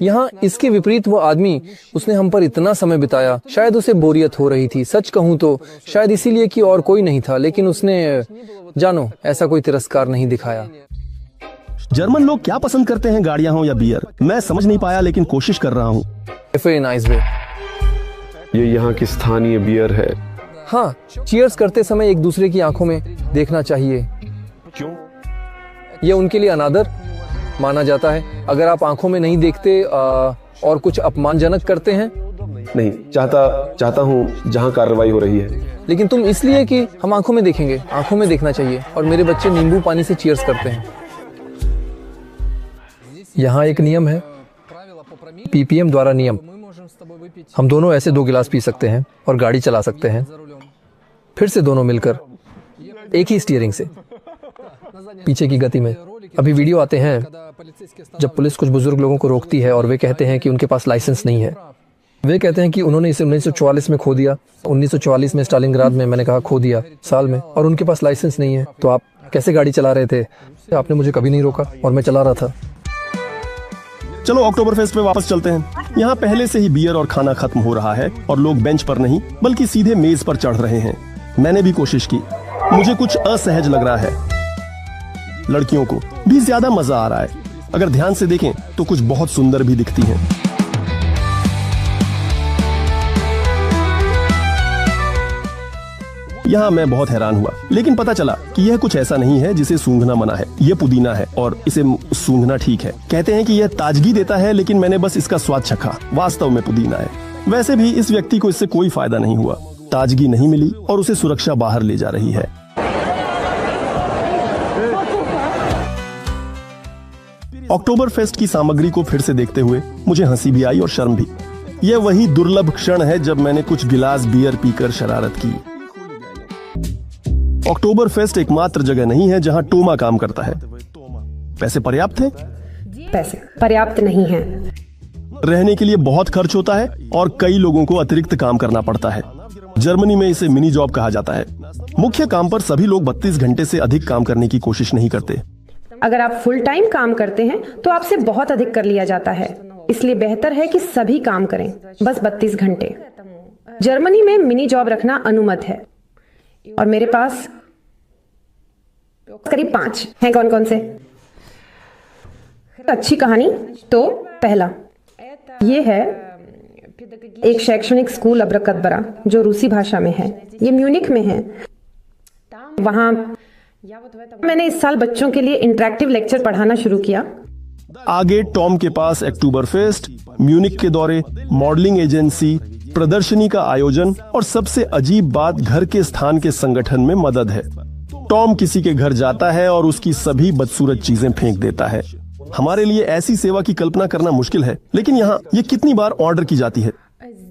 यहाँ इसके विपरीत वो आदमी, उसने हम पर इतना समय बिताया, शायद उसे बोरियत हो रही थी। सच कहूँ तो शायद इसीलिए कि और कोई नहीं था, लेकिन उसने, जानो, ऐसा कोई तिरस्कार नहीं दिखाया। जर्मन लोग क्या पसंद करते हैं, गाड़ियां हो या बियर? मैं समझ नहीं पाया, लेकिन कोशिश कर रहा हूँ। ये यहाँ की स्थानीय बियर है। हाँ, चीयर्स करते समय एक दूसरे की आंखों में देखना चाहिए। क्यों? ये उनके लिए अनादर माना जाता है। अगर आप आंखों में नहीं देखते और कुछ अपमानजनक करते हैं। नहीं चाहता हूँ जहाँ कार्रवाई हो रही है। लेकिन तुम इसलिए कि हम आंखों में देखेंगे, आंखों में देखना चाहिए। और मेरे बच्चे नींबू पानी से चीयर्स करते हैं। यहाँ एक नियम है, PPM द्वारा नियम। हम दोनों ऐसे 2 गिलास पी सकते हैं और गाड़ी चला सकते हैं, फिर से दोनों मिलकर एक ही स्टीयरिंग से, पीछे की गति में। अभी वीडियो आते हैं जब पुलिस कुछ बुजुर्ग लोगों को रोकती है और वे कहते हैं कि उनके पास लाइसेंस नहीं है। वे कहते हैं कि उन्होंने इसे 1944 में खो दिया। 1944 में स्टालिनग्राद में, मैंने कहा खो दिया साल में, और उनके पास लाइसेंस नहीं है। तो आप कैसे गाड़ी चला रहे थे? आपने मुझे कभी नहीं रोका और मैं चला रहा था। चलो अक्टूबर फेस्ट पे वापस चलते हैं। यहाँ पहले से ही बियर और खाना खत्म हो रहा है और लोग बेंच पर नहीं बल्कि सीधे मेज पर चढ़ रहे हैं। मैंने भी कोशिश की, मुझे कुछ असहज लग रहा है। लड़कियों को भी ज्यादा मजा आ रहा है। अगर ध्यान से देखें तो कुछ बहुत सुंदर भी दिखती हैं। यहाँ मैं बहुत हैरान हुआ, लेकिन पता चला कि यह कुछ ऐसा नहीं है जिसे सूंघना मना है। यह पुदीना है और इसे सूंघना ठीक है। कहते हैं कि यह ताजगी देता है, लेकिन मैंने बस इसका स्वाद चखा। वास्तव में पुदीना है। वैसे भी इस व्यक्ति को इससे कोई फायदा नहीं हुआ, ताजगी नहीं मिली और उसे सुरक्षा बाहर ले जा रही है। अक्टूबर फेस्ट की सामग्री को फिर से देखते हुए मुझे हंसी भी आई और शर्म भी। यह वही दुर्लभ क्षण है जब मैंने कुछ गिलास बियर पीकर शरारत की। अक्टूबर फेस्ट एकमात्र जगह नहीं है जहां टोमा काम करता है। पैसे पर्याप्त हैं? पैसे पर्याप्त नहीं हैं। रहने के लिए बहुत खर्च होता है और कई लोगों को अतिरिक्त काम करना पड़ता है। जर्मनी में इसे मिनी जॉब कहा जाता है। मुख्य काम पर सभी लोग 32 घंटे से अधिक काम करने की कोशिश नहीं करते। अगर आप फुल टाइम काम करते हैं तो आपसे बहुत अधिक कर लिया जाता है, इसलिए बेहतर है कि सभी काम करें, बस 32 घंटे। जर्मनी में मिनी जॉब रखना अनुमत है और मेरे पास करीब 5 हैं। कौन कौन से? अच्छी कहानी तो पहला ये है एक शैक्षणिक स्कूल अब्रकदबरा जो रूसी भाषा में है। ये म्यूनिख में है। वहां मैंने इस साल बच्चों के लिए इंटरेक्टिव लेक्चर पढ़ाना शुरू किया। आगे टॉम के पास अक्टूबर फेस्ट, म्यूनिख के दौरे, मॉडलिंग एजेंसी, प्रदर्शनी का आयोजन और सबसे अजीब बात घर के स्थान के संगठन में मदद है। टॉम किसी के घर जाता है और उसकी सभी बदसूरत चीजें फेंक देता है। हमारे लिए ऐसी सेवा की कल्पना करना मुश्किल है, लेकिन यहाँ ये कितनी बार ऑर्डर की जाती है?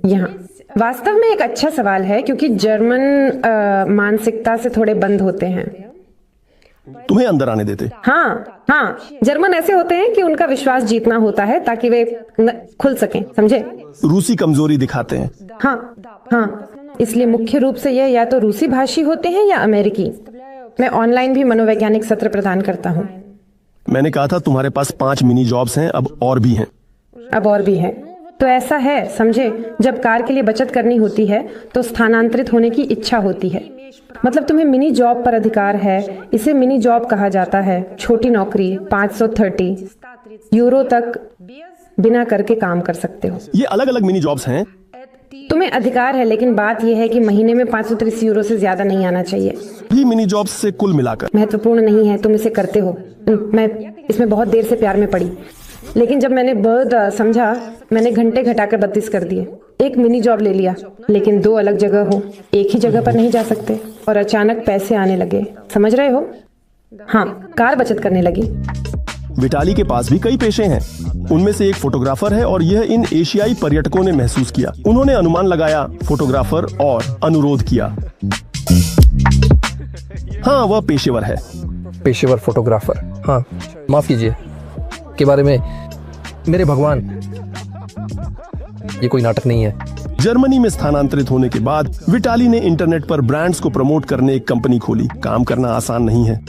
यहाँ वास्तव में एक अच्छा सवाल है, क्योंकि जर्मन मानसिकता से थोड़े बंद होते हैं। तुम्हें अंदर आने देते? हाँ, जर्मन ऐसे होते हैं कि उनका विश्वास जीतना होता है ताकि वे खुल सकें, समझे? रूसी कमजोरी दिखाते हैं। हाँ, इसलिए मुख्य रूप से यह या तो रूसी भाषी होते हैं या अमेरिकी। मैं ऑनलाइन भी मनोवैज्ञानिक सत्र प्रदान करता हूँ। मैंने कहा था तुम्हारे पास 5 मिनी जॉब्स हैं, अब और भी हैं। अब और भी है तो ऐसा है, समझे? जब कार के लिए बचत करनी होती है तो स्थानांतरित होने की इच्छा होती है। मतलब तुम्हें मिनी जॉब पर अधिकार है। इसे मिनी जॉब कहा जाता है। छोटी नौकरी 530 यूरो तक बिना करके काम कर सकते हो। ये अलग अलग मिनी जॉब्स हैं। तुम्हें अधिकार है, लेकिन बात यह है कि महीने में 530 यूरो से ज्यादा नहीं आना चाहिए। भी मिनी जॉब्स से कुल मिलाकर महत्वपूर्ण नहीं है, तुम इसे करते हो। मैं इसमें बहुत देर से प्यार में पड़ी, लेकिन जब मैंने बहुत समझा, मैंने घंटे घटाकर 32 कर दिए। एक मिनी जॉब ले लिया, लेकिन 2 अलग जगह हो, एक ही जगह पर नहीं जा सकते। और अचानक पैसे आने लगे, समझ रहे हो? हाँ, कार बचत करने लगी। विटाली के पास भी कई पेशे हैं। उनमें से एक फोटोग्राफर है और यह इन एशियाई पर्यटकों ने महसूस किया। उन्होंने अनुमान लगाया, फोटोग्राफर, और अनुरोध किया। हाँ, वह पेशेवर है। पेशेवर फोटोग्राफर, हाँ, माफ कीजिए के बारे में। मेरे भगवान, ये कोई नाटक नहीं है। जर्मनी में स्थानांतरित होने के बाद विटाली ने इंटरनेट पर ब्रांड्स को प्रमोट करने एक कंपनी खोली। काम करना आसान नहीं है।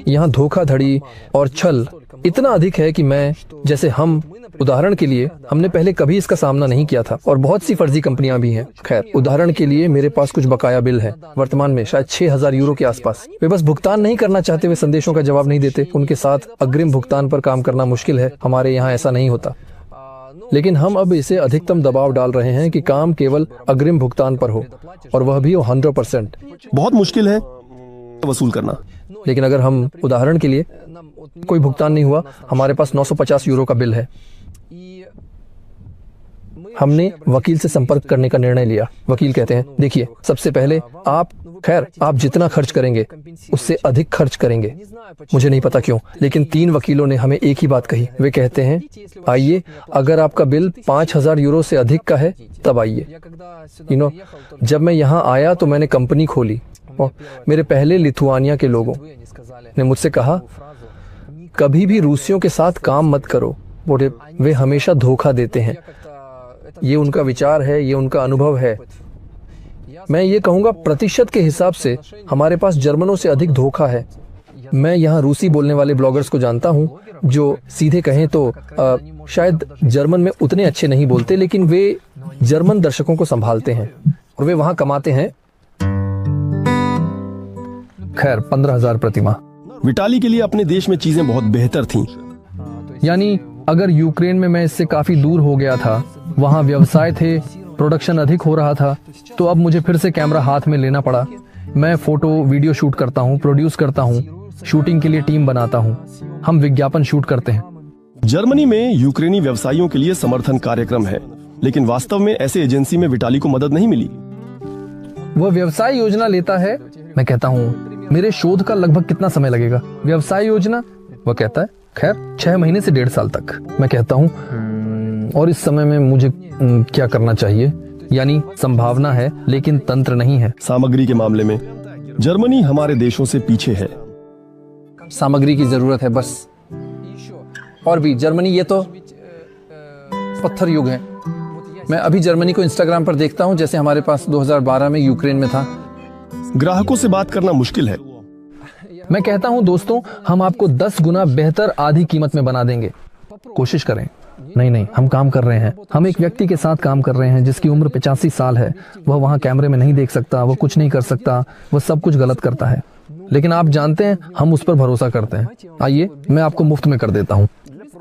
यहाँ धोखाधड़ी और छल इतना अधिक है कि हम उदाहरण के लिए हमने पहले कभी इसका सामना नहीं किया था, और बहुत सी फर्जी कंपनियां भी हैं। खैर, उदाहरण के लिए मेरे पास कुछ बकाया बिल है, वर्तमान में शायद 6000 यूरो के आसपास। वे बस भुगतान नहीं करना चाहते, वे संदेशों का जवाब नहीं देते। उनके साथ अग्रिम भुगतान पर काम करना मुश्किल है। हमारे यहाँ ऐसा नहीं होता, लेकिन हम अब इसे अधिकतम दबाव डाल रहे हैं कि काम केवल अग्रिम भुगतान पर हो, और वह भी 100%। बहुत मुश्किल है वसूल करना। लेकिन अगर हम उदाहरण के लिए कोई भुगतान नहीं हुआ, हमारे पास 950 यूरो का बिल है। हमने वकील से संपर्क करने का निर्णय लिया। वकील कहते हैं, देखिए, सबसे पहले आप जितना खर्च करेंगे उससे अधिक खर्च करेंगे। मुझे नहीं पता क्यों, लेकिन 3 वकीलों ने हमें एक ही बात कही। वे कहते हैं, आइए, अगर आपका बिल 5000 यूरो से अधिक का है तब आइए। जब मैं यहाँ आया तो मैंने कंपनी खोली, और मेरे पहले लिथुआनिया के लोगों ने मुझसे कहा, कभी भी रूसियों के साथ काम मत करो, वे हमेशा धोखा देते हैं। ये उनका विचार है, ये उनका अनुभव है। मैं ये कहूँगा प्रतिशत के हिसाब से हमारे पास जर्मनों से अधिक धोखा है। मैं यहाँ रूसी बोलने वाले ब्लॉगर्स को जानता हूँ जो सीधे कहें तो शायद जर्मन में उतने अच्छे नहीं बोलते, लेकिन वे जर्मन दर्शकों को संभालते हैं और वे वहाँ कमाते हैं खैर 15,000 प्रति माह। विटाली के लिए अपने देश में चीजें बहुत बेहतर थीं। यानी अगर यूक्रेन में मैं इससे काफी दूर हो गया था, वहाँ व्यवसाय थे, प्रोडक्शन अधिक हो रहा था, तो अब मुझे फिर से कैमरा हाथ में लेना पड़ा। मैं फोटो वीडियो शूट करता हूँ, प्रोड्यूस करता हूँ, शूटिंग के लिए टीम बनाता हूँ, हम विज्ञापन शूट करते हैं। जर्मनी में यूक्रेनी व्यवसायियों के लिए समर्थन कार्यक्रम है, लेकिन वास्तव में ऐसे एजेंसी में विटाली को मदद नहीं मिली। वह व्यवसाय योजना लेता है, मैं कहता हूँ मेरे शोध का लगभग कितना समय लगेगा? व्यवसाय योजना? वह कहता है खैर 6 महीने से 1.5 साल तक। मैं कहता हूँ और इस समय में मुझे क्या करना चाहिए? यानी संभावना है लेकिन तंत्र नहीं है। सामग्री के मामले में जर्मनी हमारे देशों से पीछे है। सामग्री की जरूरत है बस। और भी जर्मनी, ये तो पत्थर युग है। मैं अभी जर्मनी को इंस्टाग्राम पर देखता हूं जैसे हमारे पास 2012 में यूक्रेन में था। ग्राहकों से बात करना मुश्किल है। मैं कहता हूं दोस्तों, हम आपको 10 गुना बेहतर आधी कीमत में बना देंगे, कोशिश करें। नहीं, हम काम कर रहे हैं। हम एक व्यक्ति के साथ काम कर रहे हैं जिसकी उम्र 85 साल है। वह वहां कैमरे में नहीं देख सकता, वह कुछ नहीं कर सकता, वह सब कुछ गलत करता है, लेकिन आप जानते हैं हम उस पर भरोसा करते हैं। आइए मैं आपको मुफ्त में कर देता हूँ।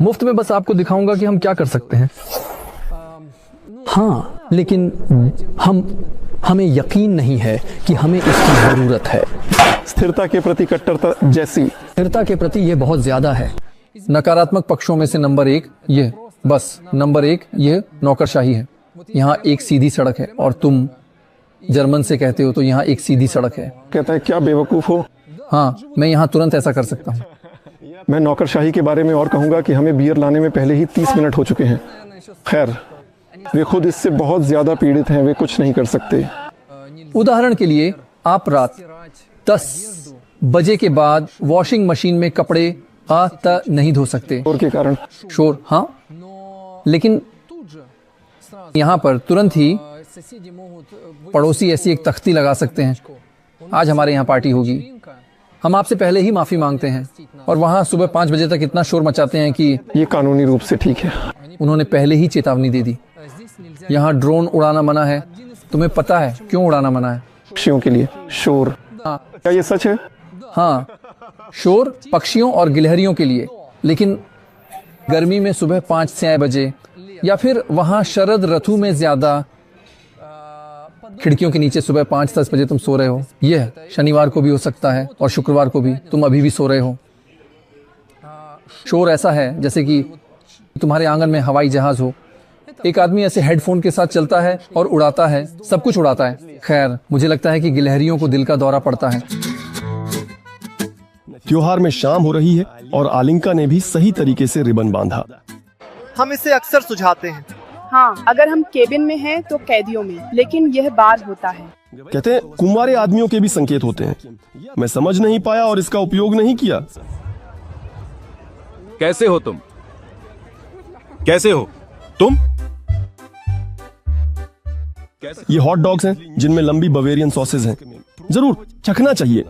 मुफ्त में बस आपको दिखाऊंगा कि हम क्या कर सकते हैं। हाँ, लेकिन हमें यकीन नहीं है कि हमें इसकी जरूरत है। स्थिरता के प्रति कट्टरता जैसी स्थिरता के प्रति ये बहुत ज्यादा है। नकारात्मक पक्षों में से नंबर 1 ये, बस नंबर 1 ये नौकरशाही है। यहाँ एक सीधी सड़क है और तुम जर्मन से कहते हो तो यहाँ एक सीधी सड़क है। कहता है क्या बेवकूफ हो। हाँ, मैं यहाँ तुरंत ऐसा कर सकता हूँ। मैं नौकरशाही के बारे में और कहूंगा कि हमें बियर लाने में पहले ही 30 मिनट हो चुके हैं। खैर, वे खुद इससे बहुत ज्यादा पीड़ित हैं, वे कुछ नहीं कर सकते। उदाहरण के लिए आप रात 10 बजे के बाद वॉशिंग मशीन में कपड़े नहीं धो सकते शोर के कारण। शोर, हाँ, लेकिन यहाँ पर तुरंत ही पड़ोसी ऐसी एक तख्ती लगा सकते हैं, आज हमारे यहाँ पार्टी होगी, हम आपसे पहले ही माफी मांगते हैं। और वहाँ सुबह 5 बजे तक इतना शोर मचाते हैं कि ये कानूनी रूप से ठीक है। उन्होंने पहले ही चेतावनी दे दी। यहाँ ड्रोन उड़ाना मना है। तुम्हें पता है क्यों उड़ाना मना है? पक्षियों के लिए शोर। हाँ, क्या ये सच है? हाँ, शोर पक्षियों और गिलहरियों के लिए, लेकिन गर्मी में सुबह 5 से 6 बजे या फिर वहां शरद ऋतु में ज्यादा खिड़कियों के नीचे सुबह 5-10 बजे तुम सो रहे हो। यह शनिवार को भी हो सकता है और शुक्रवार को भी, तुम अभी भी सो रहे हो। शोर ऐसा है जैसे कि तुम्हारे आंगन में हवाई जहाज हो। एक आदमी ऐसे हेडफोन के साथ चलता है और उड़ाता है, सब कुछ उड़ाता है। खैर, मुझे लगता है कि गिलहरियों को दिल का दौरा पड़ता है। त्योहार में शाम हो रही है और आलिंका ने भी सही तरीके से रिबन बांधा। हम इसे अक्सर सुझाते हैं। हाँ, अगर हम केबिन में हैं तो कैदियों में, लेकिन यह बार होता है। कहते हैं कुंवारे आदमियों के भी संकेत होते हैं। मैं समझ नहीं पाया और इसका उपयोग नहीं किया। कैसे हो तुम? कैसे हो तुम? ये हॉट डॉग्स हैं जिनमें लंबी बवेरियन सॉसेज हैं। जरूर चखना चाहिए।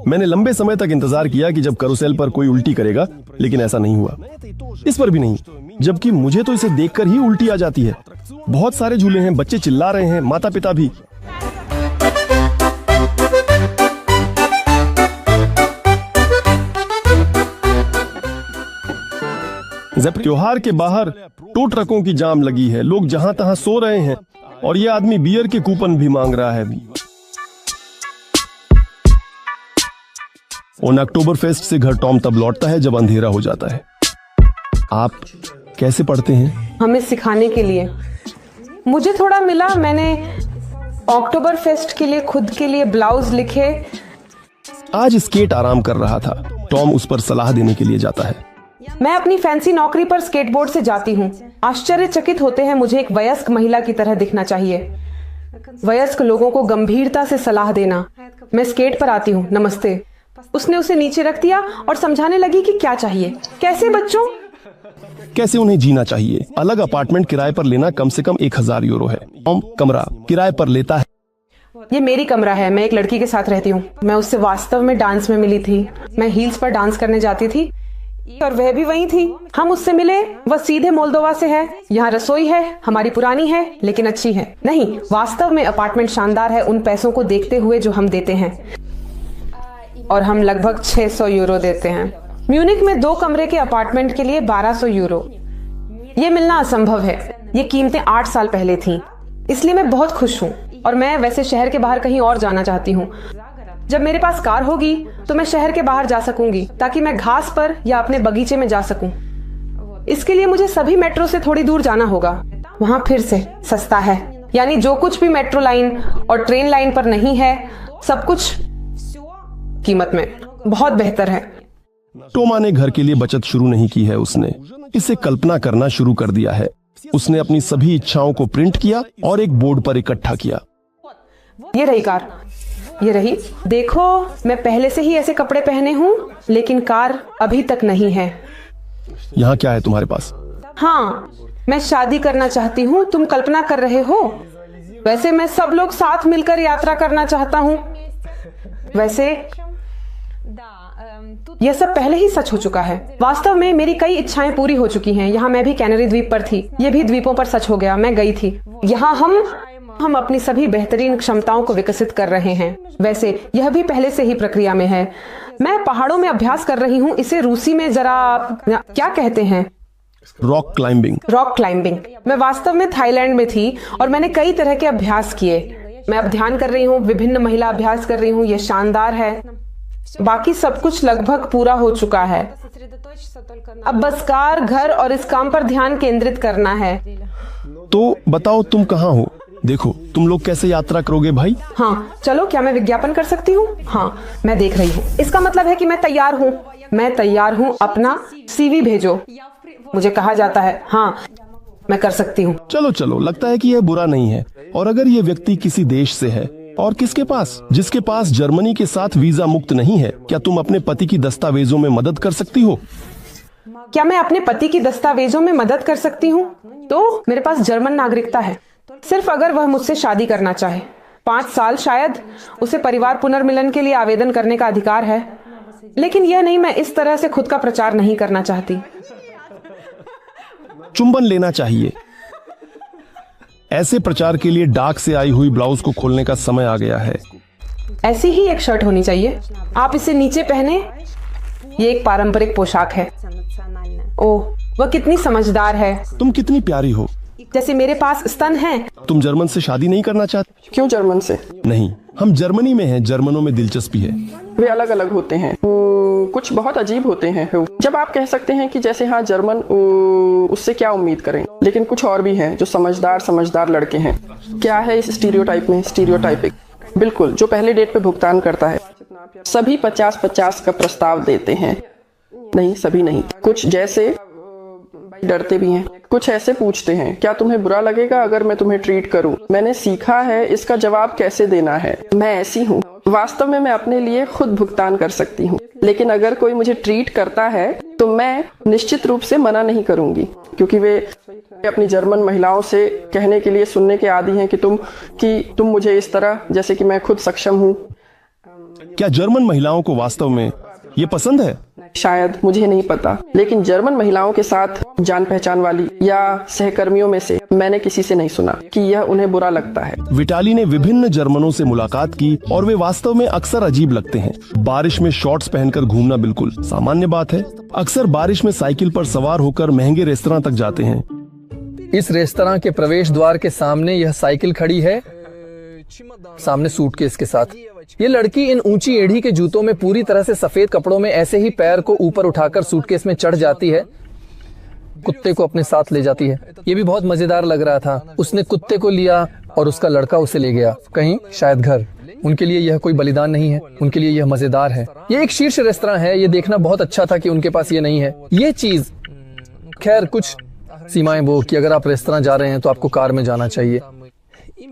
मैंने लंबे समय तक इंतजार किया कि जब करूसेल पर कोई उल्टी करेगा, लेकिन ऐसा नहीं हुआ। इस पर भी नहीं, जबकि मुझे तो इसे देखकर ही उल्टी आ जाती है। बहुत सारे झूले हैं, बच्चे चिल्ला रहे हैं, माता पिता भी। जब त्योहार के बाहर टो ट्रकों की जाम लगी है, लोग जहां तहां सो रहे हैं और ये आदमी बियर के कूपन भी मांग रहा है। उन अक्टूबर फेस्ट से घर टॉम तब लौटता है जब अंधेरा हो जाता है। आप कैसे पढ़ते हैं? हमें सिखाने के लिए। मुझे थोड़ा मिला, मैंने अक्टूबर फेस्ट के लिए खुद के लिए ब्लाउज लिखे। आज स्केट आराम कर रहा था। टॉम उस पर सलाह देने के लिए जाता है। मैं अपनी फैंसी नौकरी पर स्केटबोर्ड से जाती हूँ। आश्चर्यचकित होते हैं, मुझे एक वयस्क महिला की तरह दिखना चाहिए। वयस्क लोगों को गंभीरता से सलाह देना। मैं स्केट पर आती हूँ, नमस्ते। उसने उसे नीचे रख दिया और समझाने लगी कि क्या चाहिए। कैसे बच्चों? कैसे उन्हें जीना चाहिए। अलग अपार्टमेंट किराए पर लेना कम से कम 1000 यूरो है। कमरा किराए पर लेता है। ये मेरी कमरा है, मैं एक लड़की के साथ रहती हूँ। मैं उससे वास्तव में डांस में मिली थी। मैं हील्स पर डांस करने जाती थी और वह भी वहीं थी। हम उससे मिले, वह सीधे मोल्दोवा से है। यहाँ रसोई है, हमारी पुरानी है लेकिन अच्छी है। नहीं, वास्तव में अपार्टमेंट शानदार है उन पैसों को देखते हुए जो हम देते हैं, और हम लगभग 600 यूरो देते हैं। म्यूनिक में 2 कमरे के अपार्टमेंट के लिए 1200 यूरो। ये मिलना असंभव है। ये कीमतें 8 साल पहले थीं, इसलिए मैं बहुत खुश हूँ और मैं वैसे शहर के बाहर कहीं और जाना चाहती हूँ। जब मेरे पास कार होगी तो मैं शहर के बाहर जा सकूंगी ताकि मैं घास पर या अपने बगीचे में जा सकूं। इसके लिए मुझे सभी मेट्रो से थोड़ी दूर जाना होगा। वहां फिर से सस्ता है, यानी जो कुछ भी मेट्रो लाइन और ट्रेन लाइन पर नहीं है, सब कुछ कीमत में बहुत बेहतर है। टोमा ने घर के लिए बचत शुरू नहीं की है, उसने इसे कल्पना करना शुरू कर दिया है। उसने अपनी सभी इच्छाओं को प्रिंट किया और एक बोर्ड पर इकट्ठा किया। ये रही कार, ये रही। देखो, मैं पहले से ही ऐसे कपड़े पहने हूँ, लेकिन कार अभी तक नहीं है। यहाँ क्या है तुम्हारे पास? हाँ, मैं शादी करना चाहती हूँ। तुम कल्पना कर रहे हो? वैसे मैं सब लोग साथ मिलकर यात्रा करना चाहता हूँ। वैसे यह सब पहले ही सच हो चुका है। वास्तव में मेरी कई इच्छाएं पूरी हो चुकी हैं। यहाँ मैं भी कैनरी द्वीप पर थी, ये भी द्वीपों पर सच हो गया, मैं गई थी। यहाँ हम अपनी सभी बेहतरीन क्षमताओं को विकसित कर रहे हैं। वैसे यह भी पहले से ही प्रक्रिया में है। मैं पहाड़ों में अभ्यास कर रही हूँ। इसे रूसी में जरा क्या कहते हैं? Rock climbing. Rock climbing. मैं वास्तव में थाईलैंड में थी और मैंने कई तरह के अभ्यास किए। मैं अब ध्यान कर रही हूँ, विभिन्न महिला अभ्यास कर रही हूँ। यह शानदार है। बाकी सब कुछ लगभग पूरा हो चुका है। अब बस कार, घर और इस काम पर ध्यान केंद्रित करना है। तो बताओ तुम कहाँ हो? देखो, तुम लोग कैसे यात्रा करोगे भाई? हाँ, चलो, क्या मैं विज्ञापन कर सकती हूँ? हाँ, मैं देख रही हूँ। इसका मतलब है कि मैं तैयार हूँ। मैं तैयार हूँ। अपना CV भेजो। मुझे कहा जाता है। हाँ, मैं कर सकती हूँ। चलो चलो, लगता है कि यह बुरा नहीं है। और अगर ये व्यक्ति किसी देश से है, और किसके पास? जिसके पास जर्मनी के साथ वीजा मुक्त नहीं है, क्या तुम अपने पति की दस्तावेजों में मदद कर सकती हो? क्या मैं अपने पति की दस्तावेजों में मदद कर सकती हूँ? तो मेरे पास जर्मन नागरिकता है, सिर्फ अगर वह मुझसे शादी करना चाहे। 5 साल शायद। उसे परिवार पुनर्मिलन के लिए आवेदन करने का अधिकार है, लेकिन यह नहीं, मैं इस तरह से खुद का प्रचार नहीं करना चाहती। चुंबन लेना चाहिए। ऐसे प्रचार के लिए डाक से आई हुई ब्लाउज को खोलने का समय आ गया है। ऐसी ही एक शर्ट होनी चाहिए। आप इसे नीचे पहने। ये एक पारंपरिक पोशाक है। ओह, वह कितनी समझदार है। तुम कितनी प्यारी हो। जैसे मेरे पास स्तन हैं। तुम जर्मन से शादी नहीं करना चाहते? क्यों जर्मन से? नहीं, हम जर्मनी में हैं। जर्मनों में दिलचस्पी है। वे अलग अलग होते हैं, कुछ बहुत अजीब होते हैं। जब आप कह सकते हैं कि जैसे हाँ जर्मन, उससे क्या उम्मीद करें। लेकिन कुछ और भी हैं जो समझदार लड़के हैं। क्या है इस स्टीरियोटाइप में? स्टीरियोटाइपिक, बिल्कुल, जो पहले डेट पे भुगतान करता है। सभी 50-50 का प्रस्ताव देते हैं। नहीं, सभी नहीं। कुछ जैसे डरते भी हैं। कुछ ऐसे पूछते हैं, क्या तुम्हें बुरा लगेगा अगर मैं तुम्हें ट्रीट करूं? मैंने सीखा है इसका जवाब कैसे देना है। मैं ऐसी हूँ। वास्तव में मैं अपने लिए खुद भुगतान कर सकती हूँ, लेकिन अगर कोई मुझे ट्रीट करता है तो मैं निश्चित रूप से मना नहीं करूंगी, क्योंकि वे अपनी जर्मन महिलाओं से कहने के लिए सुनने के आदी हैं कि तुम मुझे इस तरह, जैसे कि मैं खुद सक्षम हूँ। क्या जर्मन महिलाओं को वास्तव में ये पसंद है? शायद, मुझे नहीं पता, लेकिन जर्मन महिलाओं के साथ जान पहचान वाली या सहकर्मियों में से मैंने किसी से नहीं सुना कि यह उन्हें बुरा लगता है। विटाली ने विभिन्न जर्मनों से मुलाकात की और वे वास्तव में अक्सर अजीब लगते हैं। बारिश में शॉर्ट्स पहनकर घूमना बिल्कुल सामान्य बात है। अक्सर बारिश में साइकिल पर सवार होकर महंगे रेस्तरां तक जाते हैं। इस रेस्तरां के प्रवेश द्वार के सामने यह साइकिल खड़ी है, सामने सूटकेस के साथ। ये लड़की इन ऊंची एड़ी के जूतों में पूरी तरह से सफेद कपड़ों में ऐसे ही पैर को ऊपर उठाकर सूटकेस में चढ़ जाती है, कुत्ते को अपने साथ ले जाती है। ये भी बहुत मजेदार लग रहा था। उसने कुत्ते को लिया और उसका लड़का उसे ले गया कहीं, शायद घर। उनके लिए यह कोई बलिदान नहीं है, उनके लिए यह मजेदार है। ये एक शीर्ष रेस्तरां है। ये देखना बहुत अच्छा था कि उनके पास ये नहीं है। ये चीज, खैर, कुछ सीमाएं वो कि अगर आप रेस्तरां जा रहे हैं तो आपको कार में जाना चाहिए।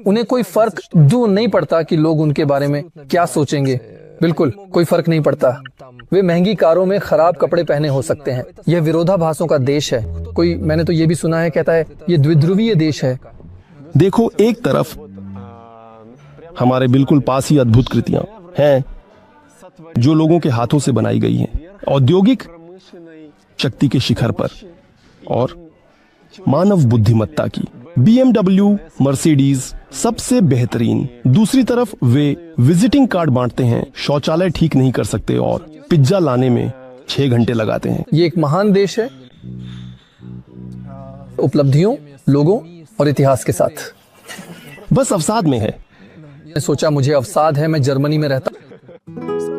उन्हें कोई फर्क नहीं पड़ता कि लोग उनके बारे में क्या सोचेंगे। बिल्कुल कोई फर्क नहीं पड़ता। वे महंगी कारों में खराब कपड़े पहने हो सकते हैं। यह विरोधाभासों का देश है। कोई, मैंने तो ये भी सुना है, कहता है ये द्विध्रुवीय देश है। देखो, एक तरफ हमारे बिल्कुल पास ही अद्भुत कृतियां हैं जो लोगों के हाथों से बनाई गई हैं, औद्योगिक शक्ति के शिखर पर और मानव बुद्धिमत्ता की। BMW, मर्सिडीज सबसे बेहतरीन। दूसरी तरफ वे विजिटिंग कार्ड बांटते हैं, शौचालय ठीक नहीं कर सकते और पिज्जा लाने में 6 घंटे लगाते हैं। ये एक महान देश है, उपलब्धियों, लोगों और इतिहास के साथ। बस अवसाद में है। मैं सोचा मुझे अवसाद है, मैं जर्मनी में रहता।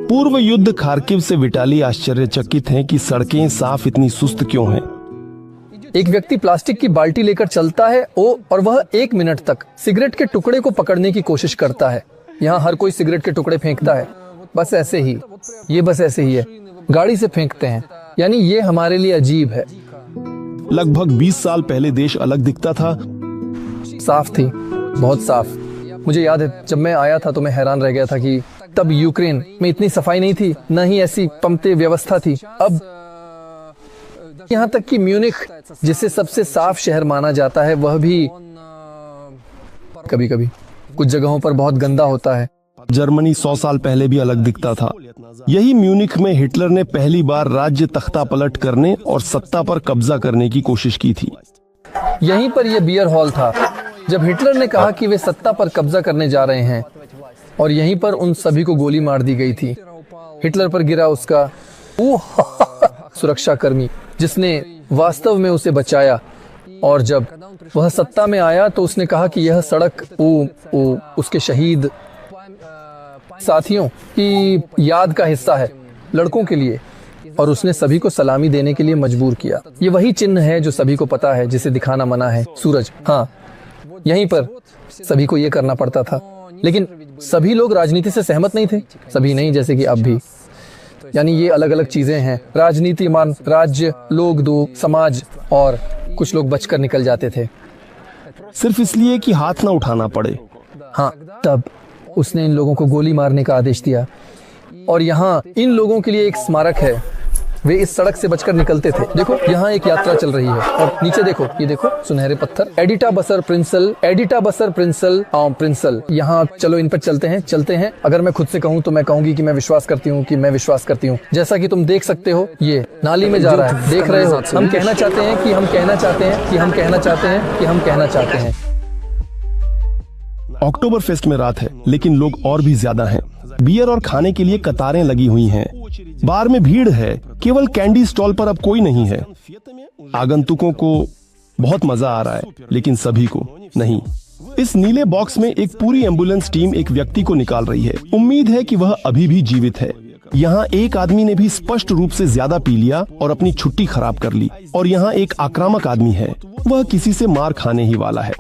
पूर्व युद्ध खार्किव से विटाली आश्चर्यचकित हैं कि सड़कें साफ इतनी सुस्त क्यों हैं। एक व्यक्ति प्लास्टिक की बाल्टी लेकर चलता है और वह 1 मिनट तक सिगरेट के टुकड़े को पकड़ने की कोशिश करता है। यहाँ हर कोई सिगरेट के टुकड़े फेंकता है, बस ऐसे ही, ये बस ऐसे ही है, गाड़ी से फेंकते हैं। यानी ये हमारे लिए अजीब है। लगभग 20 साल पहले देश अलग दिखता था। साफ थी, बहुत साफ। मुझे याद है जब मैं आया था तो मैं हैरान रह गया था कि तब यूक्रेन में इतनी सफाई नहीं थी, न ही ऐसी पम्पते व्यवस्था थी। अब यहाँ तक कि म्यूनिख, जिसे सबसे साफ शहर माना जाता है, वह भी कभी कभी कुछ जगहों पर बहुत गंदा होता है। जर्मनी 100 साल पहले भी अलग दिखता था। यही म्यूनिख में हिटलर ने पहली बार राज्य तख्ता पलट करने और सत्ता पर कब्जा करने की कोशिश की थी। यहीं पर यह बियर हॉल था जब हिटलर ने कहा कि वे सत्ता पर कब्जा करने जा रहे हैं, और यहीं पर उन सभी को गोली मार दी गई थी। हिटलर पर गिरा उसका सुरक्षाकर्मी जिसने वास्तव में उसे बचाया, और जब वह सत्ता में आया तो उसने कहा कि यह सड़क उसके शहीद साथियों की याद का हिस्सा है, लड़कों के लिए, और उसने सभी को सलामी देने के लिए मजबूर किया। ये वही चिन्ह है जो सभी को पता है, जिसे दिखाना मना है, सूरज। हाँ, यहीं पर सभी को ये करना पड़ता था, लेकिन सभी लोग राजनीति से सहमत नहीं थे, सभी नहीं, जैसे कि अब भी। यानी ये अलग अलग चीजें हैं, राजनीति, मान, राज्य, लोग, दो, समाज, और कुछ लोग बचकर निकल जाते थे सिर्फ इसलिए कि हाथ ना उठाना पड़े। हाँ, तब उसने इन लोगों को गोली मारने का आदेश दिया, और यहाँ इन लोगों के लिए एक स्मारक है। वे इस सड़क से बचकर निकलते थे। देखो, यहाँ एक यात्रा चल रही है, और नीचे देखो, ये देखो, सुनहरे पत्थर, एडिटा बसर प्रिंसल। यहाँ चलो, इन पर चलते हैं। अगर मैं खुद से कहूँ तो मैं कहूंगी कि मैं विश्वास करती हूँ। जैसा कि तुम देख सकते हो, ये नाली में जा रहा है, देख रहे हो। हम कहना चाहते हैं। अक्टूबर फेस्ट में रात है, लेकिन लोग और भी ज्यादा हैं। बियर और खाने के लिए कतारें लगी हुई हैं। बार में भीड़ है, केवल कैंडी स्टॉल पर अब कोई नहीं है। आगंतुकों को बहुत मजा आ रहा है, लेकिन सभी को नहीं। इस नीले बॉक्स में एक पूरी एम्बुलेंस टीम एक व्यक्ति को निकाल रही है। उम्मीद है कि वह अभी भी जीवित है। यहाँ एक आदमी ने भी स्पष्ट रूप से ज्यादा पी लिया और अपनी छुट्टी खराब कर ली। और यहाँ एक आक्रामक आदमी है, वह किसी से मार खाने ही वाला है।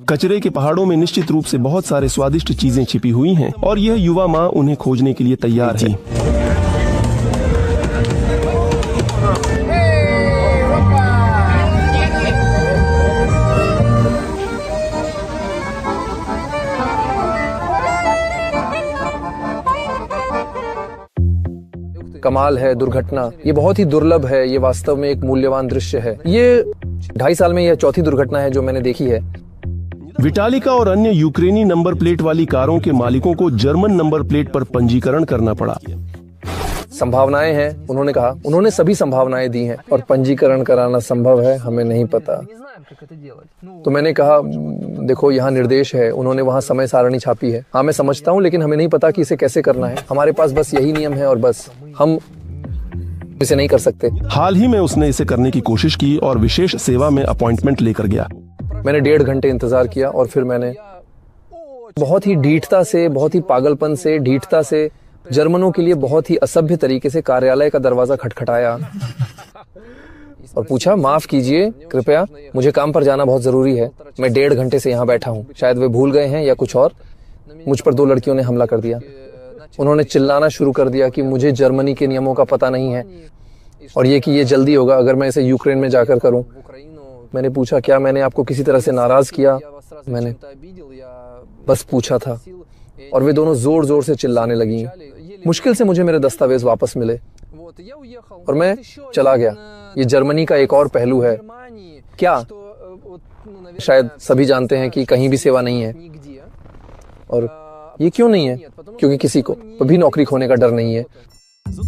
कचरे के पहाड़ों में निश्चित रूप से बहुत सारे स्वादिष्ट चीजें छिपी हुई हैं, और यह युवा माँ उन्हें खोजने के लिए तैयार है। कमाल है, दुर्घटना, ये बहुत ही दुर्लभ है। ये वास्तव में एक मूल्यवान दृश्य है। ये 2.5 साल में यह चौथी दुर्घटना है जो मैंने देखी है। विटालिका और अन्य यूक्रेनी नंबर प्लेट वाली कारों के मालिकों को जर्मन नंबर प्लेट पर पंजीकरण करना पड़ा। संभावनाएं हैं, उन्होंने कहा। उन्होंने सभी संभावनाएं दी हैं, और पंजीकरण कराना संभव है, हमें नहीं पता। तो मैंने कहा, देखो, यहाँ निर्देश है, उन्होंने वहाँ समय सारणी छापी है। हाँ, मैं समझता हूँ, लेकिन हमें नहीं पता कि इसे कैसे करना है। हमारे पास बस यही नियम है, और बस हम इसे नहीं कर सकते। हाल ही में उसने इसे करने की कोशिश की और विशेष सेवा में अपॉइंटमेंट लेकर गया। मैंने 1.5 घंटे इंतजार किया, और फिर मैंने बहुत ही ढीठता से, बहुत ही पागलपन से, ढीठता से, जर्मनों के लिए बहुत ही असभ्य तरीके से कार्यालय का दरवाजा खटखटाया और पूछा, माफ कीजिए, कृपया, मुझे काम पर जाना बहुत जरूरी है। मैं 1.5 घंटे से यहाँ बैठा हूँ। शायद वे भूल गए हैं या कुछ और। मुझ पर 2 लड़कियों ने हमला कर दिया। उन्होंने चिल्लाना शुरू कर दिया कि मुझे जर्मनी के नियमों का पता नहीं है, और ये कि ये जल्दी होगा अगर मैं इसे यूक्रेन में जाकर करूं। मैंने पूछा, क्या मैंने आपको किसी तरह से नाराज किया? मैंने बस पूछा था। और वे दोनों जोर जोर से चिल्लाने लगी। मुश्किल से मुझे मेरे दस्तावेज वापस मिले और मैं चला गया। ये जर्मनी का एक और पहलू है। क्या शायद सभी जानते हैं कि कहीं भी सेवा नहीं है, और ये क्यों नहीं है? क्योंकि किसी को भी नौकरी खोने का डर नहीं है।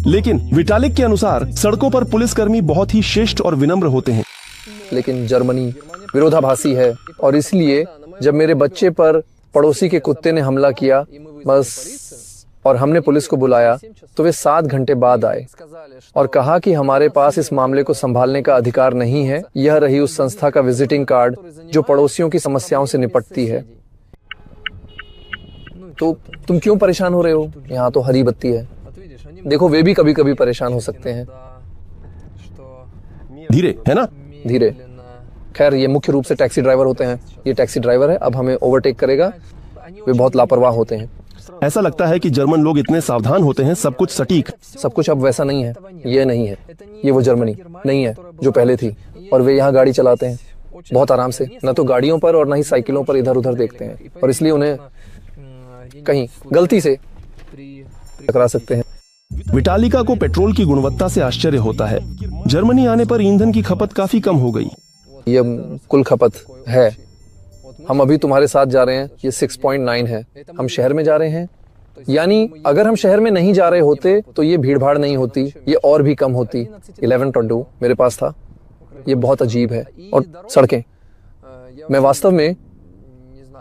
लेकिन विटालिक के अनुसार सड़कों पर पुलिसकर्मी बहुत ही श्रेष्ठ और विनम्र होते हैं। लेकिन जर्मनी विरोधाभासी है, और इसलिए जब मेरे बच्चे पर पड़ोसी के कुत्ते ने हमला किया और हमने पुलिस को बुलाया, तो वे 7 घंटे बाद आए और कहा कि हमारे पास इस मामले को संभालने का अधिकार नहीं है। यह रही उस संस्था का विजिटिंग कार्ड जो पड़ोसियों की समस्याओं से निपटती है। तो तुम क्यों परेशान हो रहे हो? यहाँ तो हरी बत्ती है। देखो, वे भी कभी कभी परेशान हो सकते हैं। धीरे, है ना? धीरे। खैर, ये मुख्य रूप से टैक्सी ड्राइवर होते हैं। ये टैक्सी ड्राइवर है, अब हमें ओवरटेक करेगा। वे बहुत लापरवाह होते हैं। ऐसा लगता है कि जर्मन लोग इतने सावधान होते हैं, सब कुछ सटीक। सब कुछ अब वैसा नहीं है। ये नहीं है, ये वो जर्मनी नहीं है जो पहले थी। और वे यहाँ गाड़ी चलाते हैं बहुत आराम से, न तो गाड़ियों पर और न ही साइकिलों पर इधर उधर देखते हैं, और इसलिए उन्हें कहीं गलती से टकरा सकते हैं। विटालिका को पेट्रोल की गुणवत्ता से आश्चर्य होता है। जर्मनी आने पर ईंधन की खपत काफी कम हो गई। ये कुल खपत है। हम अभी तुम्हारे साथ जा रहे हैं, ये 6.9 है। हम शहर में जा रहे हैं, यानी अगर हम शहर में नहीं जा रहे होते तो ये भीड़ भाड़ नहीं होती, ये और भी कम होती। 11.2 मेरे पास था। ये बहुत अजीब है। और सड़कें, मैं वास्तव में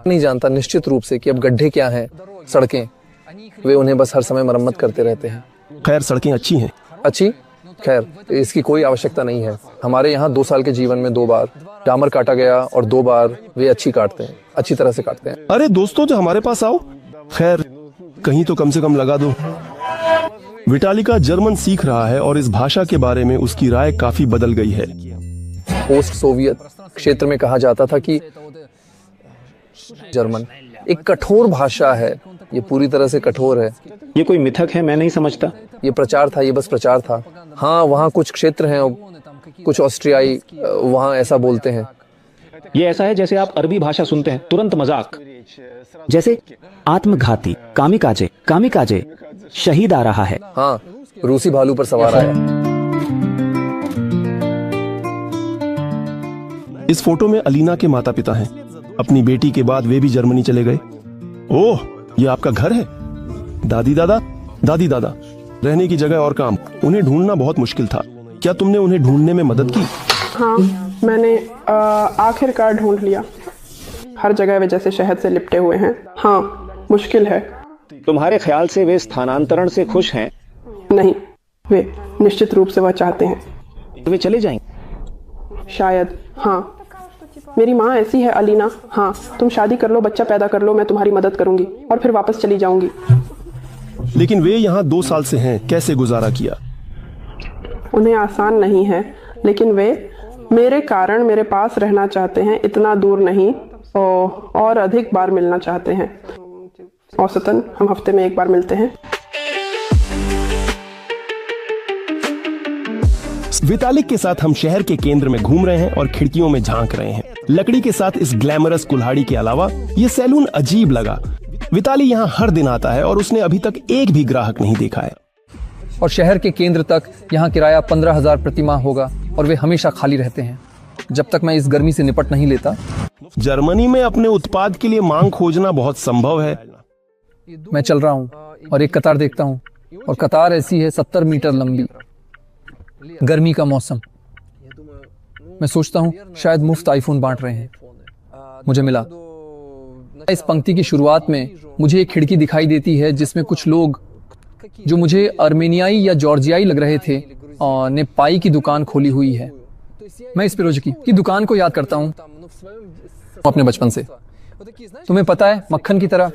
नहीं जानता निश्चित रूप से कि अब गड्ढे क्या हैं। सड़कें, वे उन्हें बस हर समय मरम्मत करते रहते हैं। खैर, सड़कें अच्छी हैं। अच्छी? खैर, इसकी कोई आवश्यकता नहीं है। हमारे यहाँ 2 साल के जीवन में 2 बार डामर काटा गया, और 2 बार वे अच्छी काटते हैं, अच्छी तरह से काटते हैं। अरे दोस्तों, जो हमारे पास आओ। खैर, कहीं तो कम से कम लगा दो। विटालिका जर्मन सीख रहा है और इस भाषा के बारे में उसकी राय काफी बदल गई है। पोस्ट सोवियत क्षेत्र में कहा जाता था कि जर्मन एक कठोर भाषा है। ये पूरी तरह से कठोर है। ये कोई मिथक है? मैं नहीं समझता। ये प्रचार था, ये बस प्रचार था। हाँ, वहाँ कुछ क्षेत्र हैं, कुछ ऑस्ट्रियाई वहाँ ऐसा बोलते हैं। ये ऐसा है जैसे आप अरबी भाषा सुनते हैं, तुरंत मजाक। जैसे आत्मघाती, कामिकाजे, कामिकाजे, शहीद आ रहा है। हाँ, रूसी भालू पर सवार आया। इस फोटो में अलीना के माता पिता हैं। अपनी बेटी के बाद वे भी जर्मनी चले गए। ओह, ये आपका घर है? दादी दादा रहने की जगह और काम। उन्हें ढूंढना बहुत मुश्किल था। क्या तुमने उन्हें ढूंढने में मदद की? हाँ, मैंने आखिरकार ढूंढ लिया। हर जगह वे जैसे शहद से लिपटे हुए हैं। हाँ, मुश्किल है। तुम्हारे ख्याल से वे स्थानांतरण से खुश हैं? नहीं, वे निश्चित रूप से वह चाहते हैं। वे चले जाएंगे? शायद। हाँ, मेरी माँ ऐसी है अलीना। हाँ, तुम शादी कर लो, बच्चा पैदा कर लो, मैं तुम्हारी मदद करूंगी और फिर वापस चली जाऊंगी। लेकिन वे यहाँ 2 साल से हैं, कैसे गुजारा किया? उन्हें आसान नहीं है, लेकिन वे मेरे कारण मेरे पास रहना चाहते हैं। इतना दूर नहीं, और अधिक बार मिलना चाहते हैं। औसतन हम हफ्ते में 1 बार मिलते हैं। विटालिक के साथ हम शहर के केंद्र में घूम रहे हैं और खिड़कियों में झांक रहे हैं। लकड़ी के साथ इस ग्लैमरस कुल्हाड़ी के अलावा ये सैलून अजीब लगा। विताली यहाँ हर दिन आता है और उसने अभी तक एक भी ग्राहक नहीं देखा है। और शहर के केंद्र तक यहाँ किराया 15,000 प्रति माह होगा, और वे हमेशा खाली रहते हैं जब तक मैं इस गर्मी से निपट नहीं लेता। जर्मनी में अपने उत्पाद के लिए मांग खोजना बहुत संभव है। मैं चल रहा हूँ और एक कतार देखता हूँ, और कतार ऐसी है 70 मीटर लंबी। गर्मी का मौसम। मैं सोचता हूँ शायद मुफ्त आईफोन बांट रहे हैं। मुझे मिला। इस पंक्ति की शुरुआत में मुझे एक खिड़की दिखाई देती है जिसमें कुछ लोग जो मुझे अर्मेनियाई या जॉर्जियाई लग रहे थे ने पाई की दुकान खोली हुई है। मैं इस पिरोजकी की दुकान को याद करता हूँ अपने बचपन से। तुम्हें पता है, मक्खन की तरह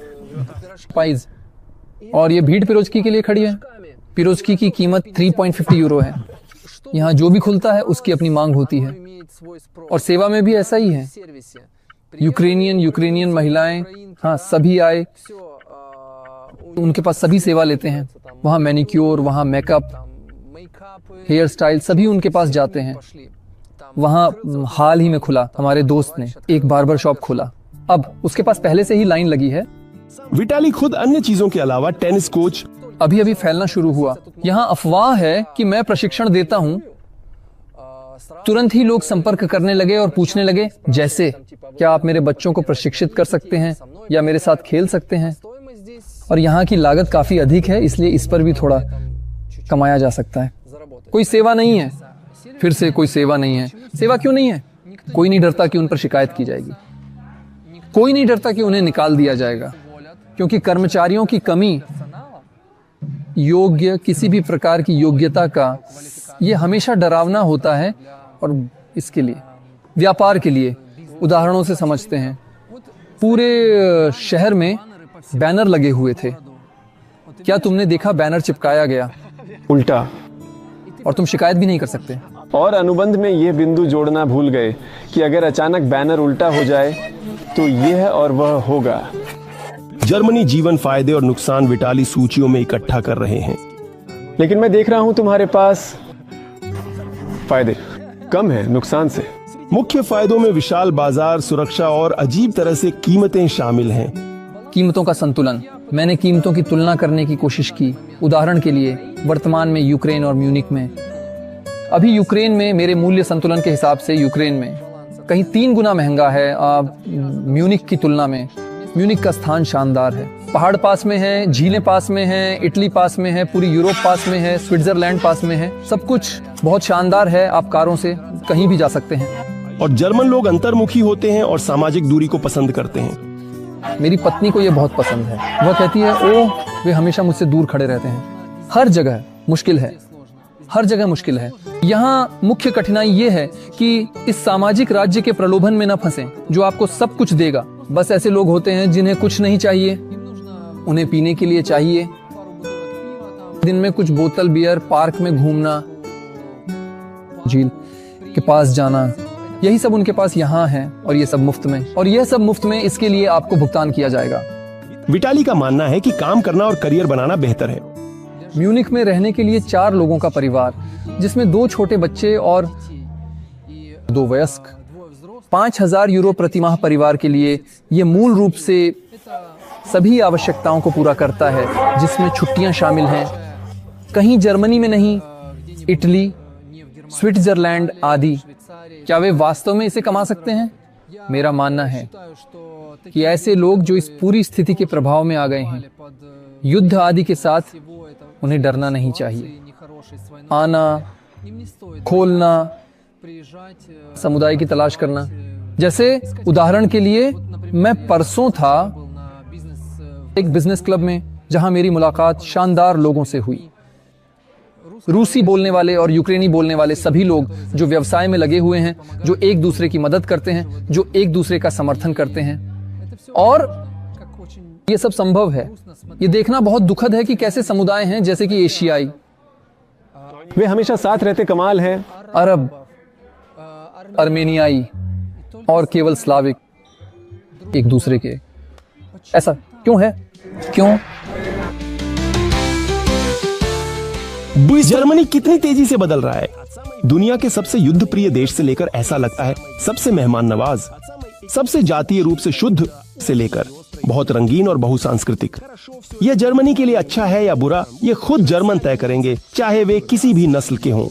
पाइज। और ये भीड़ पिरोजकी के लिए खड़ी है। पिरोजकी की कीमत 3.50 यूरो है। यहाँ जो भी खुलता है उसकी अपनी मांग होती है, और सेवा में भी ऐसा ही है। यूक्रेनियन महिलाएं, हाँ, सभी आए। उनके पास सभी सेवा लेते हैं। वहाँ मैनिक्योर, वहाँ मेकअप, हेयर स्टाइल, सभी उनके पास जाते हैं। वहाँ हाल ही में खुला, हमारे दोस्त ने एक बार्बर शॉप खोला। अब उसके पास पहले से ही लाइन लगी है। विटाली खुद अन्य चीजों के अलावा टेनिस कोच। अभी अभी फैलना शुरू हुआ। यहाँ अफवाह है कि मैं प्रशिक्षण देता हूँ। तुरंत ही लोग संपर्क करने लगे और पूछने लगे, जैसे क्या आप मेरे बच्चों को प्रशिक्षित कर सकते हैं या मेरे साथ खेल सकते हैं। और यहाँ की लागत काफी अधिक है, इसलिए इस पर भी थोड़ा कमाया जा सकता है। कोई सेवा नहीं है। फिर से कोई सेवा नहीं है। सेवा क्यों नहीं है? कोई नहीं डरता कि उन पर शिकायत की जाएगी। कोई नहीं डरता कि उन्हें निकाल दिया जाएगा, क्योंकि कर्मचारियों की कमी योग्य किसी भी प्रकार की योग्यता का ये हमेशा डरावना होता है। और इसके लिए व्यापार के लिए उदाहरणों से समझते हैं। पूरे शहर में बैनर लगे हुए थे। क्या तुमने देखा बैनर चिपकाया गया? उल्टा। और तुम शिकायत भी नहीं कर सकते। और अनुबंध में यह बिंदु जोड़ना भूल गए कि अगर अचानक बैनर उल्टा हो जाए तो यह और वह होगा। जर्मनी जीवन फायदे और नुकसान विटाली सूचियों में इकट्ठा कर रहे हैं। लेकिन मैं देख रहा हूं तुम्हारे पास फायदे कम है नुकसान से। मुख्य फायदों में विशाल बाजार, सुरक्षा और अजीब तरह से कीमतें शामिल हैं। कीमतों का संतुलन। मैंने कीमतों की तुलना करने की कोशिश की। उदाहरण के लिए वर्तमान में यूक्रेन और म्यूनिक में। अभी यूक्रेन में मेरे मूल्य संतुलन के हिसाब से यूक्रेन में कहीं 3 गुना महंगा है म्यूनिक की तुलना में। म्यूनिक का स्थान शानदार है। पहाड़ पास में है, झीलें पास में हैं, इटली पास में है, पूरी यूरोप पास में है, स्विट्जरलैंड पास में है। सब कुछ बहुत शानदार है। आप कारों से कहीं भी जा सकते हैं। और जर्मन लोग अंतर्मुखी होते हैं और सामाजिक दूरी को पसंद करते हैं। मेरी पत्नी को यह बहुत पसंद है। वह कहती है, ओह वे हमेशा मुझसे दूर खड़े रहते हैं। हर जगह मुश्किल है। हर जगह मुश्किल है। यहाँ मुख्य कठिनाई ये है कि इस सामाजिक राज्य के प्रलोभन में न फंसें जो आपको सब कुछ देगा। बस ऐसे लोग होते हैं जिन्हें कुछ नहीं चाहिए, उन्हें पीने के लिए चाहिए। दिन में कुछ बोतल बियर, पार्क में घूमना, झील के पास जाना, यही सब उनके पास यहाँ है। और ये सब मुफ्त में। और यह सब मुफ्त में, इसके लिए आपको भुगतान किया जाएगा। विटाली का मानना है कि काम करना और करियर बनाना बेहतर है। म्यूनिक में रहने के लिए 4 लोगों का परिवार, जिसमें 2 छोटे बच्चे और 2 वयस्क, 5000 यूरो प्रति माह परिवार के लिए ये मूल रूप से सभी आवश्यकताओं को पूरा करता है, जिसमें छुट्टियां शामिल हैं। कहीं जर्मनी में नहीं, इटली, स्विट्जरलैंड आदि। क्या वे वास्तव में इसे कमा सकते हैं? मेरा मानना है कि ऐसे लोग जो इस पूरी स्थिति के प्रभाव में आ गए हैं, युद्ध आदि के साथ, उन्हें डरना नहीं चाहिए। आना, खोलना, समुदाय की तलाश करना। जैसे उदाहरण के लिए मैं परसों था एक बिजनेस क्लब में, जहां मेरी मुलाकात शानदार लोगों से हुई। रूसी बोलने वाले और यूक्रेनी बोलने वाले सभी लोग जो व्यवसाय में लगे हुए हैं, जो एक दूसरे की मदद करते हैं, जो एक दूसरे का समर्थन करते हैं। और ये सब संभव है। ये देखना बहुत दुखद है कि कैसे समुदाय हैं जैसे कि एशियाई, वे हमेशा साथ रहते कमाल हैं। अरब, अर्मेनियाई और केवल स्लाविक एक दूसरे के। ऐसा क्यों है? क्यों? जर्मनी कितनी तेजी से बदल रहा है। दुनिया के सबसे युद्ध प्रिय देश से लेकर ऐसा लगता है सबसे मेहमान नवाज, सबसे जातीय रूप से शुद्ध से लेकर बहुत रंगीन और बहुसांस्कृतिक। यह जर्मनी के लिए अच्छा है या बुरा, ये खुद जर्मन तय करेंगे, चाहे वे किसी भी नस्ल के हों।